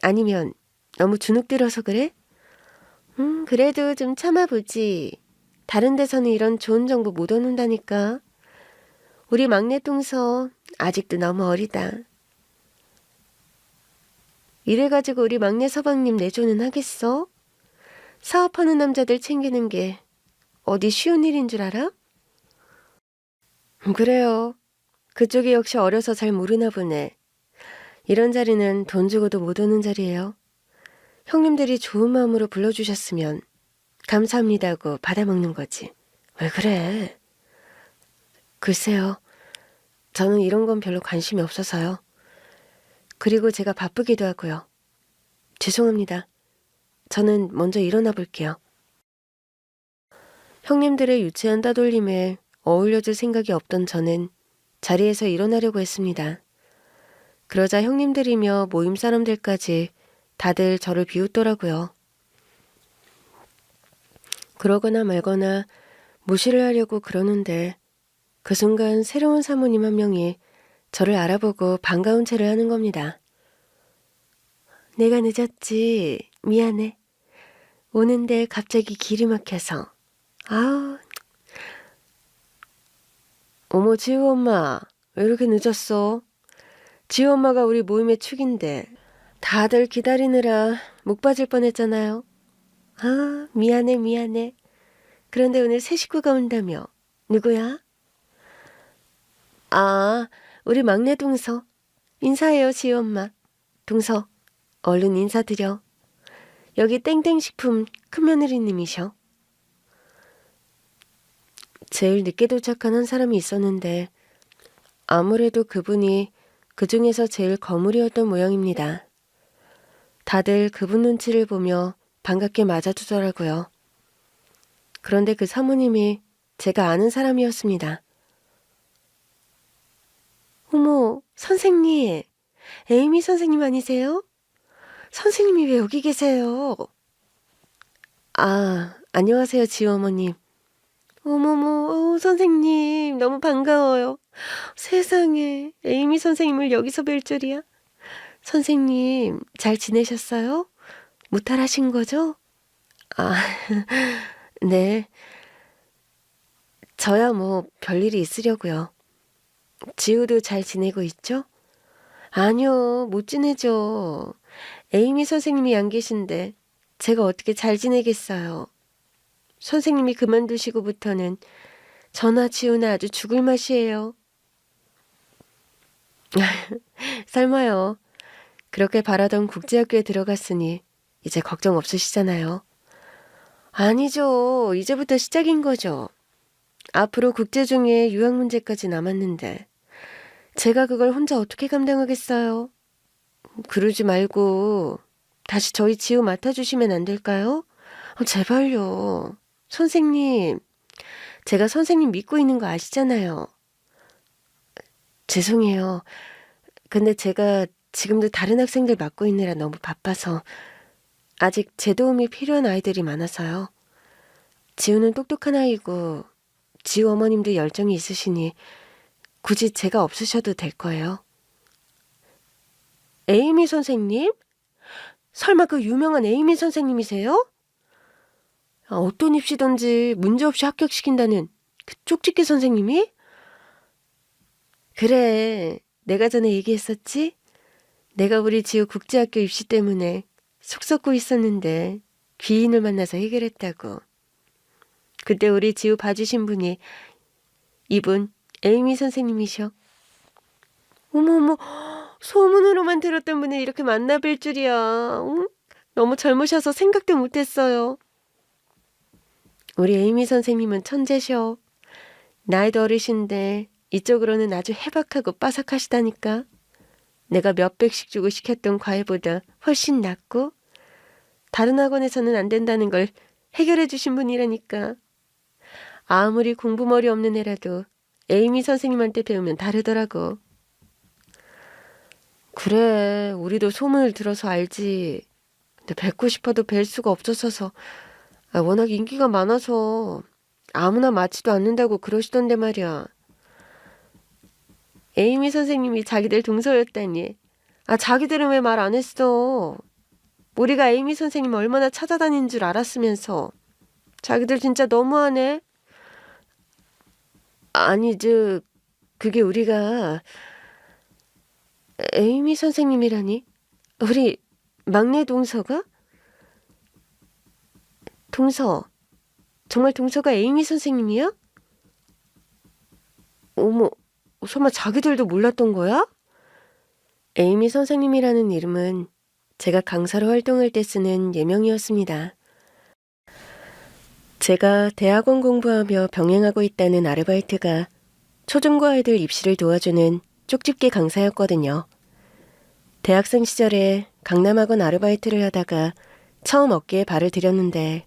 A: 아니면 너무 주눅들어서 그래? 그래도 좀 참아보지. 다른 데서는 이런 좋은 정보 못 얻는다니까. 우리 막내 동서 아직도 너무 어리다. 이래가지고 우리 막내 서방님 내조는 하겠어? 사업하는 남자들 챙기는 게 어디 쉬운 일인 줄 알아? 그래요. 그쪽이 역시 어려서 잘 모르나 보네. 이런 자리는 돈 주고도 못 오는 자리예요. 형님들이 좋은 마음으로 불러주셨으면 감사합니다고 받아먹는 거지. 왜 그래? 글쎄요. 저는 이런 건 별로 관심이 없어서요. 그리고 제가 바쁘기도 하고요. 죄송합니다. 저는 먼저 일어나 볼게요. 형님들의 유치한 따돌림에 어울려줄 생각이 없던 저는 자리에서 일어나려고 했습니다. 그러자 형님들이며 모임 사람들까지 다들 저를 비웃더라고요. 그러거나 말거나 무시를 하려고 그러는데 그 순간 새로운 사모님 한 명이 저를 알아보고 반가운 체를 하는 겁니다. 내가 늦었지. 미안해. 오는데 갑자기 길이 막혀서. 아, 어머 지우 엄마 왜 이렇게 늦었어? 지우 엄마가 우리 모임의 축인데 다들 기다리느라 목 빠질 뻔했잖아요. 아, 미안해. 그런데 오늘 새 식구가 온다며. 누구야? 아, 우리 막내 동서. 인사해요, 지우 엄마. 동서, 얼른 인사드려. 여기 땡땡식품 큰며느리님이셔. 제일 늦게 도착한 한 사람이 있었는데 아무래도 그분이 그 중에서 제일 거물이었던 모양입니다. 다들 그분 눈치를 보며 반갑게 맞아주더라고요. 그런데 그 사모님이 제가 아는 사람이었습니다. 어머, 선생님. 에이미 선생님 아니세요? 선생님이 왜 여기 계세요? 아, 안녕하세요, 지우 어머님. 어머머, 선생님, 너무 반가워요. 세상에, 에이미 선생님을 여기서 뵐 줄이야. 선생님, 잘 지내셨어요? 무탈하신 거죠? 아, 네. 저야 뭐 별일이 있으려고요. 지우도 잘 지내고 있죠? 아니요, 못 지내죠. 에이미 선생님이 안 계신데 제가 어떻게 잘 지내겠어요. 선생님이 그만두시고부터는 저나 지우나 아주 죽을 맛이에요. 설마요. 그렇게 바라던 국제학교에 들어갔으니 이제 걱정 없으시잖아요. 아니죠. 이제부터 시작인 거죠. 앞으로 국제 중에 유학 문제까지 남았는데 제가 그걸 혼자 어떻게 감당하겠어요? 그러지 말고 다시 저희 지우 맡아주시면 안 될까요? 제발요. 선생님, 제가 선생님 믿고 있는 거 아시잖아요. 죄송해요. 근데 제가 지금도 다른 학생들 맡고 있느라 너무 바빠서 아직 제 도움이 필요한 아이들이 많아서요. 지우는 똑똑한 아이고 지우 어머님도 열정이 있으시니 굳이 제가 없으셔도 될 거예요. 에이미 선생님? 설마 그 유명한 에이미 선생님이세요? 어떤 입시든지 문제없이 합격시킨다는 그 쪽집게 선생님이? 그래, 내가 전에 얘기했었지? 내가 우리 지우 국제학교 입시 때문에 속 썩고 있었는데 귀인을 만나서 해결했다고. 그때 우리 지우 봐주신 분이 이분 에이미 선생님이셔. 어머어머, 소문으로만 들었던 분을 이렇게 만나뵐 줄이야. 응? 너무 젊으셔서 생각도 못했어요. 우리 에이미 선생님은 천재셔. 나이도 어리신데 이쪽으로는 아주 해박하고 빠삭하시다니까. 내가 몇백씩 주고 시켰던 과외보다 훨씬 낫고 다른 학원에서는 안 된다는 걸 해결해 주신 분이라니까. 아무리 공부머리 없는 애라도 에이미 선생님한테 배우면 다르더라고. 그래, 우리도 소문을 들어서 알지. 근데 뵙고 싶어도 뵐 수가 없어서서 워낙 인기가 많아서 아무나 맞지도 않는다고 그러시던데 말이야. 에이미 선생님이 자기들 동서였다니. 자기들은 왜 말 안 했어? 우리가 에이미 선생님 얼마나 찾아다닌 줄 알았으면서. 자기들 진짜 너무하네. 아니, 그게 우리가 에이미 선생님이라니? 우리 막내 동서가? 동서. 정말 동서가 에이미 선생님이야? 어머, 설마 자기들도 몰랐던 거야? 에이미 선생님이라는 이름은 제가 강사로 활동할 때 쓰는 예명이었습니다. 제가 대학원 공부하며 병행하고 있다는 아르바이트가 초중고 아이들 입시를 도와주는 쪽집게 강사였거든요. 대학생 시절에 강남학원 아르바이트를 하다가 처음 어깨에 발을 들였는데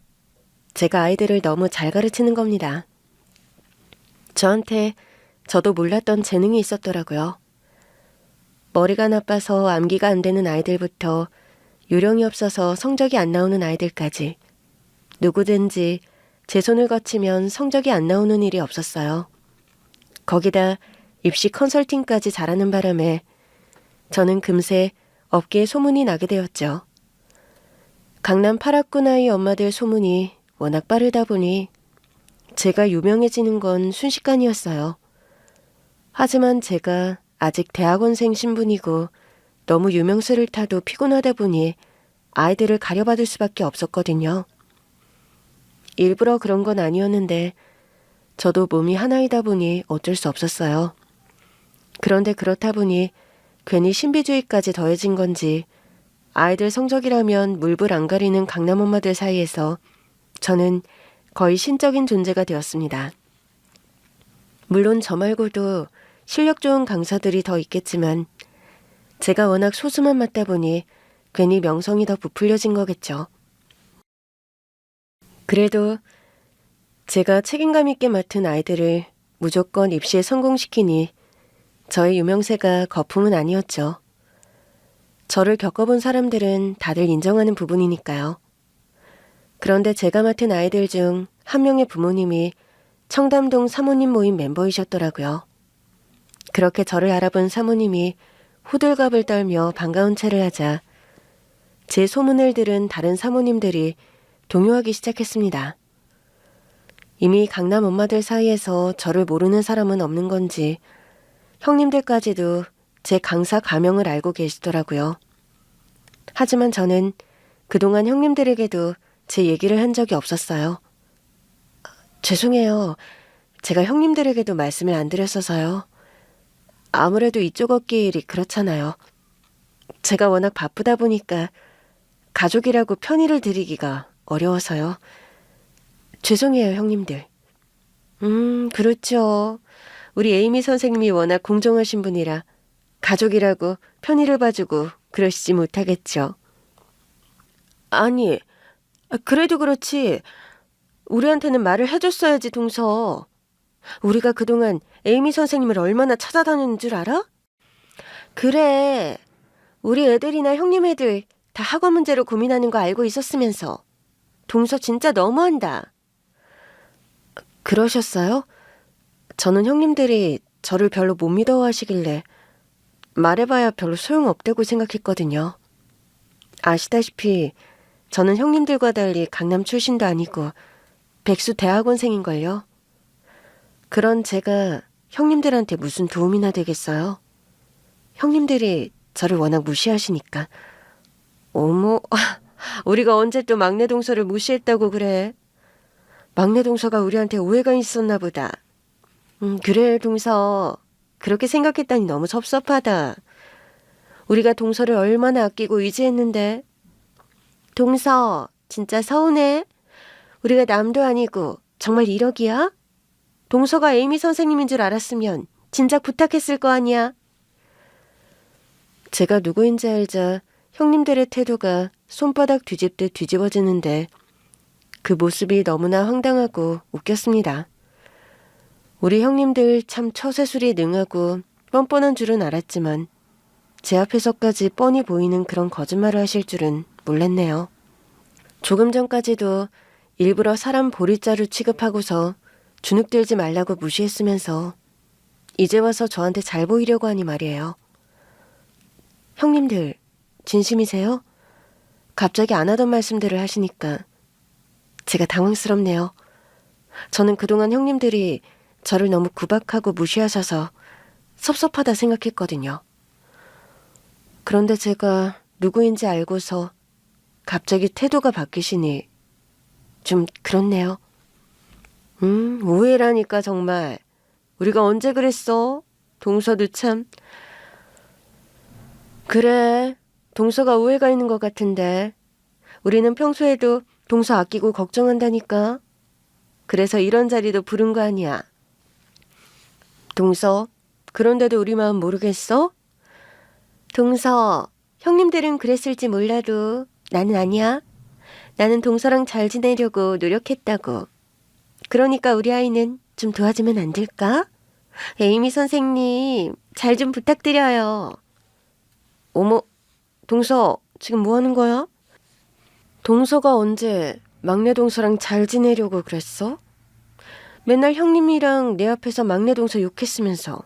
A: 제가 아이들을 너무 잘 가르치는 겁니다. 저한테 저도 몰랐던 재능이 있었더라고요. 머리가 나빠서 암기가 안 되는 아이들부터 요령이 없어서 성적이 안 나오는 아이들까지 누구든지 제 손을 거치면 성적이 안 나오는 일이 없었어요. 거기다 입시 컨설팅까지 잘하는 바람에 저는 금세 업계에 소문이 나게 되었죠. 강남 8학군 아이 엄마들 소문이 워낙 빠르다 보니 제가 유명해지는 건 순식간이었어요. 하지만 제가 아직 대학원생 신분이고 너무 유명세를 타도 피곤하다 보니 아이들을 가려받을 수밖에 없었거든요. 일부러 그런 건 아니었는데 저도 몸이 하나이다 보니 어쩔 수 없었어요. 그런데 그렇다 보니 괜히 신비주의까지 더해진 건지 아이들 성적이라면 물불 안 가리는 강남 엄마들 사이에서 저는 거의 신적인 존재가 되었습니다. 물론 저 말고도 실력 좋은 강사들이 더 있겠지만 제가 워낙 소수만 맡다 보니 괜히 명성이 더 부풀려진 거겠죠. 그래도 제가 책임감 있게 맡은 아이들을 무조건 입시에 성공시키니 저의 유명세가 거품은 아니었죠. 저를 겪어본 사람들은 다들 인정하는 부분이니까요. 그런데 제가 맡은 아이들 중 한 명의 부모님이 청담동 사모님 모임 멤버이셨더라고요. 그렇게 저를 알아본 사모님이 호들갑을 떨며 반가운 체를 하자 제 소문을 들은 다른 사모님들이 동요하기 시작했습니다. 이미 강남 엄마들 사이에서 저를 모르는 사람은 없는 건지 형님들까지도 제 강사 가명을 알고 계시더라고요. 하지만 저는 그동안 형님들에게도 제 얘기를 한 적이 없었어요. 죄송해요. 제가 형님들에게도 말씀을 안 드렸어서요. 아무래도 이쪽 업계 일이 그렇잖아요. 제가 워낙 바쁘다 보니까 가족이라고 편의를 드리기가 어려워서요. 죄송해요, 형님들. 그렇죠. 우리 에이미 선생님이 워낙 공정하신 분이라 가족이라고 편의를 봐주고 그러시지 못하겠죠. 아니, 그래도 그렇지. 우리한테는 말을 해줬어야지, 동서. 우리가 그동안 에이미 선생님을 얼마나 찾아다녔는 줄 알아? 그래. 우리 애들이나 형님 애들 다 학원 문제로 고민하는 거 알고 있었으면서. 동서 진짜 너무한다. 그러셨어요? 저는 형님들이 저를 별로 못 믿어하시길래 말해봐야 별로 소용없다고 생각했거든요. 아시다시피 저는 형님들과 달리 강남 출신도 아니고 백수 대학원생인걸요. 그런 제가 형님들한테 무슨 도움이나 되겠어요? 형님들이 저를 워낙 무시하시니까. 어머, 우리가 언제 또 막내 동서를 무시했다고 그래? 막내 동서가 우리한테 오해가 있었나 보다. 그래, 동서. 그렇게 생각했다니 너무 섭섭하다. 우리가 동서를 얼마나 아끼고 의지했는데. 동서, 진짜 서운해. 우리가 남도 아니고 정말 1억이야? 동서가 에이미 선생님인 줄 알았으면 진작 부탁했을 거 아니야. 제가 누구인지 알자 형님들의 태도가 손바닥 뒤집듯 뒤집어지는데 그 모습이 너무나 황당하고 웃겼습니다. 우리 형님들 참 처세술이 능하고 뻔뻔한 줄은 알았지만 제 앞에서까지 뻔히 보이는 그런 거짓말을 하실 줄은 몰랐네요. 조금 전까지도 일부러 사람 보리자루 취급하고서 주눅들지 말라고 무시했으면서 이제 와서 저한테 잘 보이려고 하니 말이에요. 형님들, 진심이세요? 갑자기 안 하던 말씀들을 하시니까 제가 당황스럽네요. 저는 그동안 형님들이 저를 너무 구박하고 무시하셔서 섭섭하다 생각했거든요. 그런데 제가 누구인지 알고서 갑자기 태도가 바뀌시니 좀 그렇네요. 오해라니까 정말. 우리가 언제 그랬어? 동서도 참. 그래, 동서가 오해가 있는 것 같은데 우리는 평소에도 동서 아끼고 걱정한다니까. 그래서 이런 자리도 부른 거 아니야. 동서, 그런데도 우리 마음 모르겠어? 동서, 형님들은 그랬을지 몰라도 나는 아니야. 나는 동서랑 잘 지내려고 노력했다고. 그러니까 우리 아이는 좀 도와주면 안 될까? 에이미 선생님, 잘 좀 부탁드려요. 어머, 동서, 지금 뭐 하는 거야? 동서가 언제 막내 동서랑 잘 지내려고 그랬어? 맨날 형님이랑 내 앞에서 막내 동서 욕했으면서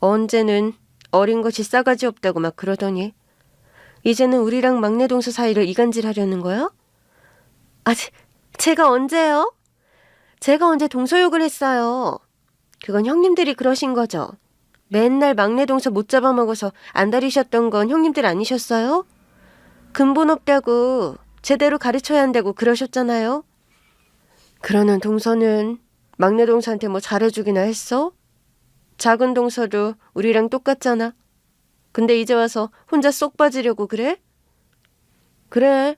A: 언제는 어린 것이 싸가지 없다고 막 그러더니 이제는 우리랑 막내 동서 사이를 이간질하려는 거야? 아, 제가 언제요? 제가 언제 동서 욕을 했어요? 그건 형님들이 그러신 거죠. 맨날 막내 동서 못 잡아먹어서 안달이셨던 건 형님들 아니셨어요? 근본 없다고 제대로 가르쳐야 한다고 그러셨잖아요. 그러는 동서는 막내 동서한테 뭐 잘해주기나 했어? 작은 동서도 우리랑 똑같잖아. 근데 이제 와서 혼자 쏙 빠지려고 그래? 그래.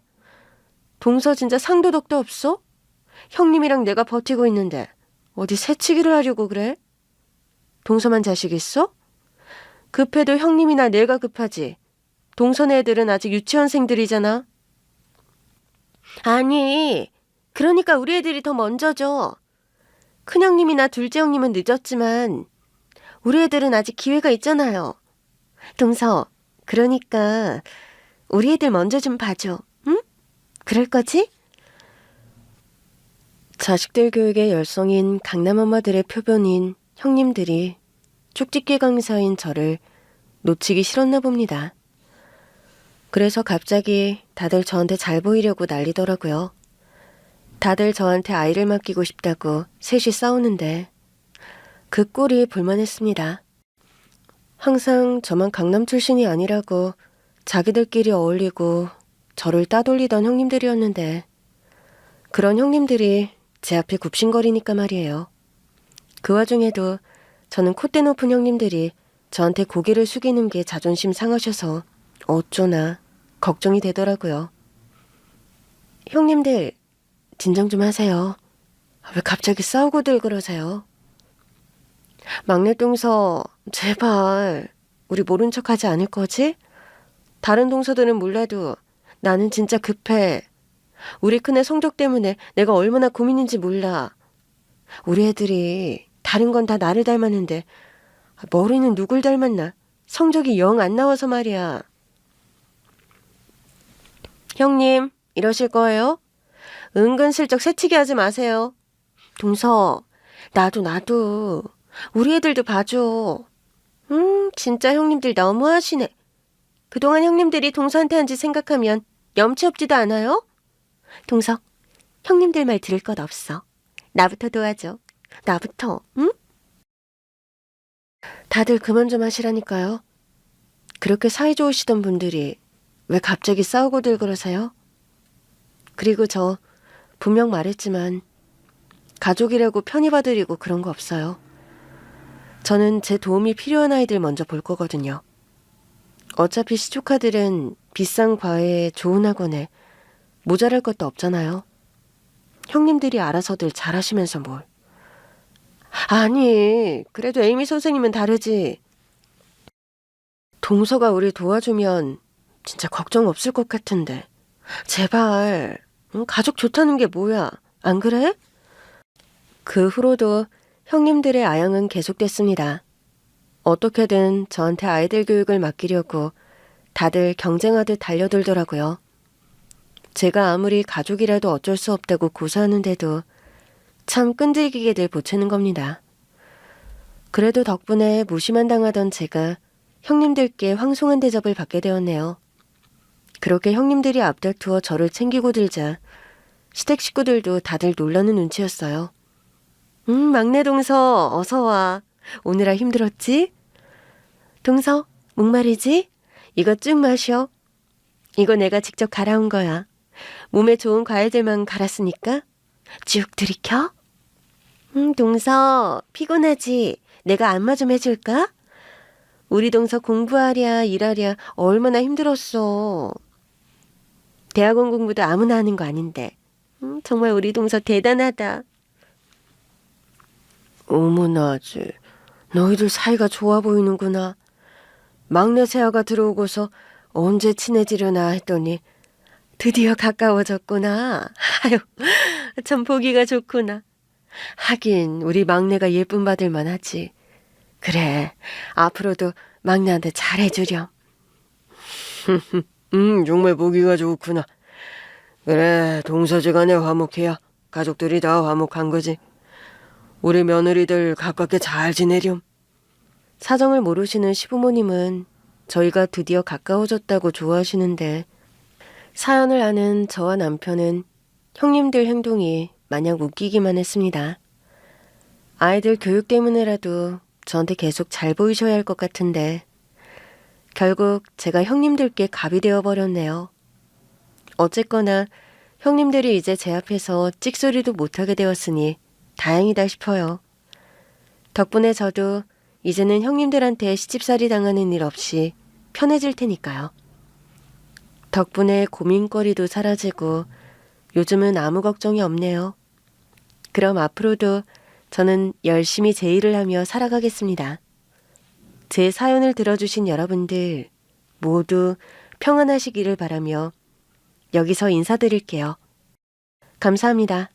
A: 동서 진짜 상도덕도 없어? 형님이랑 내가 버티고 있는데 어디 새치기를 하려고 그래? 동서만 자식 있어? 급해도 형님이나 내가 급하지. 동서네 애들은 아직 유치원생들이잖아. 아니, 그러니까 우리 애들이 더 먼저죠. 큰형님이나 둘째 형님은 늦었지만 우리 애들은 아직 기회가 있잖아요. 동서, 그러니까 우리 애들 먼저 좀 봐줘. 응? 그럴 거지? 자식들 교육의 열성인 강남 엄마들의 표본인 형님들이 쪽집게 강사인 저를 놓치기 싫었나 봅니다. 그래서 갑자기 다들 저한테 잘 보이려고 난리더라고요. 다들 저한테 아이를 맡기고 싶다고 셋이 싸우는데 그 꼴이 볼만했습니다. 항상 저만 강남 출신이 아니라고 자기들끼리 어울리고 저를 따돌리던 형님들이었는데 그런 형님들이 제 앞에 굽신거리니까 말이에요. 그 와중에도 저는 콧대 높은 형님들이 저한테 고개를 숙이는 게 자존심 상하셔서 어쩌나 걱정이 되더라고요. 형님들, 진정 좀 하세요. 왜 갑자기 싸우고들 그러세요? 막내 동서, 제발 우리 모른 척하지 않을 거지? 다른 동서들은 몰라도 나는 진짜 급해. 우리 큰애 성적 때문에 내가 얼마나 고민인지 몰라. 우리 애들이 다른 건 다 나를 닮았는데 머리는 누굴 닮았나? 성적이 영 안 나와서 말이야. 형님, 이러실 거예요? 은근슬쩍 새치기 하지 마세요. 동서, 나도. 우리 애들도 봐줘. 진짜 형님들 너무하시네. 그동안 형님들이 동서한테 한 짓 생각하면 염치 없지도 않아요? 동서, 형님들 말 들을 것 없어. 나부터 도와줘. 나부터, 응? 다들 그만 좀 하시라니까요. 그렇게 사이좋으시던 분들이 왜 갑자기 싸우고들 그러세요? 그리고 저 분명 말했지만 가족이라고 편히 봐드리고 그런 거 없어요. 저는 제 도움이 필요한 아이들 먼저 볼 거거든요. 어차피 시조카들은 비싼 과외에 좋은 학원에 모자랄 것도 없잖아요. 형님들이 알아서들 잘하시면서 뭘. 아니, 그래도 에이미 선생님은 다르지. 동서가 우리 도와주면 진짜 걱정 없을 것 같은데. 제발, 가족 좋다는 게 뭐야? 안 그래? 그 후로도 형님들의 아양은 계속됐습니다. 어떻게든 저한테 아이들 교육을 맡기려고 다들 경쟁하듯 달려들더라고요. 제가 아무리 가족이라도 어쩔 수 없다고 고사하는데도 참 끈질기게들 보채는 겁니다. 그래도 덕분에 무시만 당하던 제가 형님들께 황송한 대접을 받게 되었네요. 그렇게 형님들이 앞다투어 저를 챙기고 들자 시댁 식구들도 다들 놀라는 눈치였어요. 막내 동서 어서 와. 오느라 힘들었지? 동서 목마르지? 이거 쭉 마셔. 이거 내가 직접 갈아온 거야. 몸에 좋은 과일들만 갈았으니까 쭉 들이켜. 동서 피곤하지? 내가 안마 좀 해줄까? 우리 동서 공부하랴 일하랴 얼마나 힘들었어. 대학원 공부도 아무나 하는 거 아닌데. 정말 우리 동서 대단하다. 어머나지, 너희들 사이가 좋아 보이는구나. 막내 새아가 들어오고서 언제 친해지려나 했더니 드디어 가까워졌구나. 아유, 참 보기가 좋구나. 하긴 우리 막내가 예쁨 받을 만하지. 그래, 앞으로도 막내한테 잘해주렴. 정말 보기가 좋구나. 그래, 동서지간에 화목해야 가족들이 다 화목한 거지. 우리 며느리들 가깝게 잘 지내렴. 사정을 모르시는 시부모님은 저희가 드디어 가까워졌다고 좋아하시는데 사연을 아는 저와 남편은 형님들 행동이 마냥 웃기기만 했습니다. 아이들 교육 때문에라도 저한테 계속 잘 보이셔야 할 것 같은데 결국 제가 형님들께 갑이 되어버렸네요. 어쨌거나 형님들이 이제 제 앞에서 찍소리도 못하게 되었으니 다행이다 싶어요. 덕분에 저도 이제는 형님들한테 시집살이 당하는 일 없이 편해질 테니까요. 덕분에 고민거리도 사라지고 요즘은 아무 걱정이 없네요. 그럼 앞으로도 저는 열심히 제 일을 하며 살아가겠습니다. 제 사연을 들어주신 여러분들 모두 평안하시기를 바라며 여기서 인사드릴게요. 감사합니다.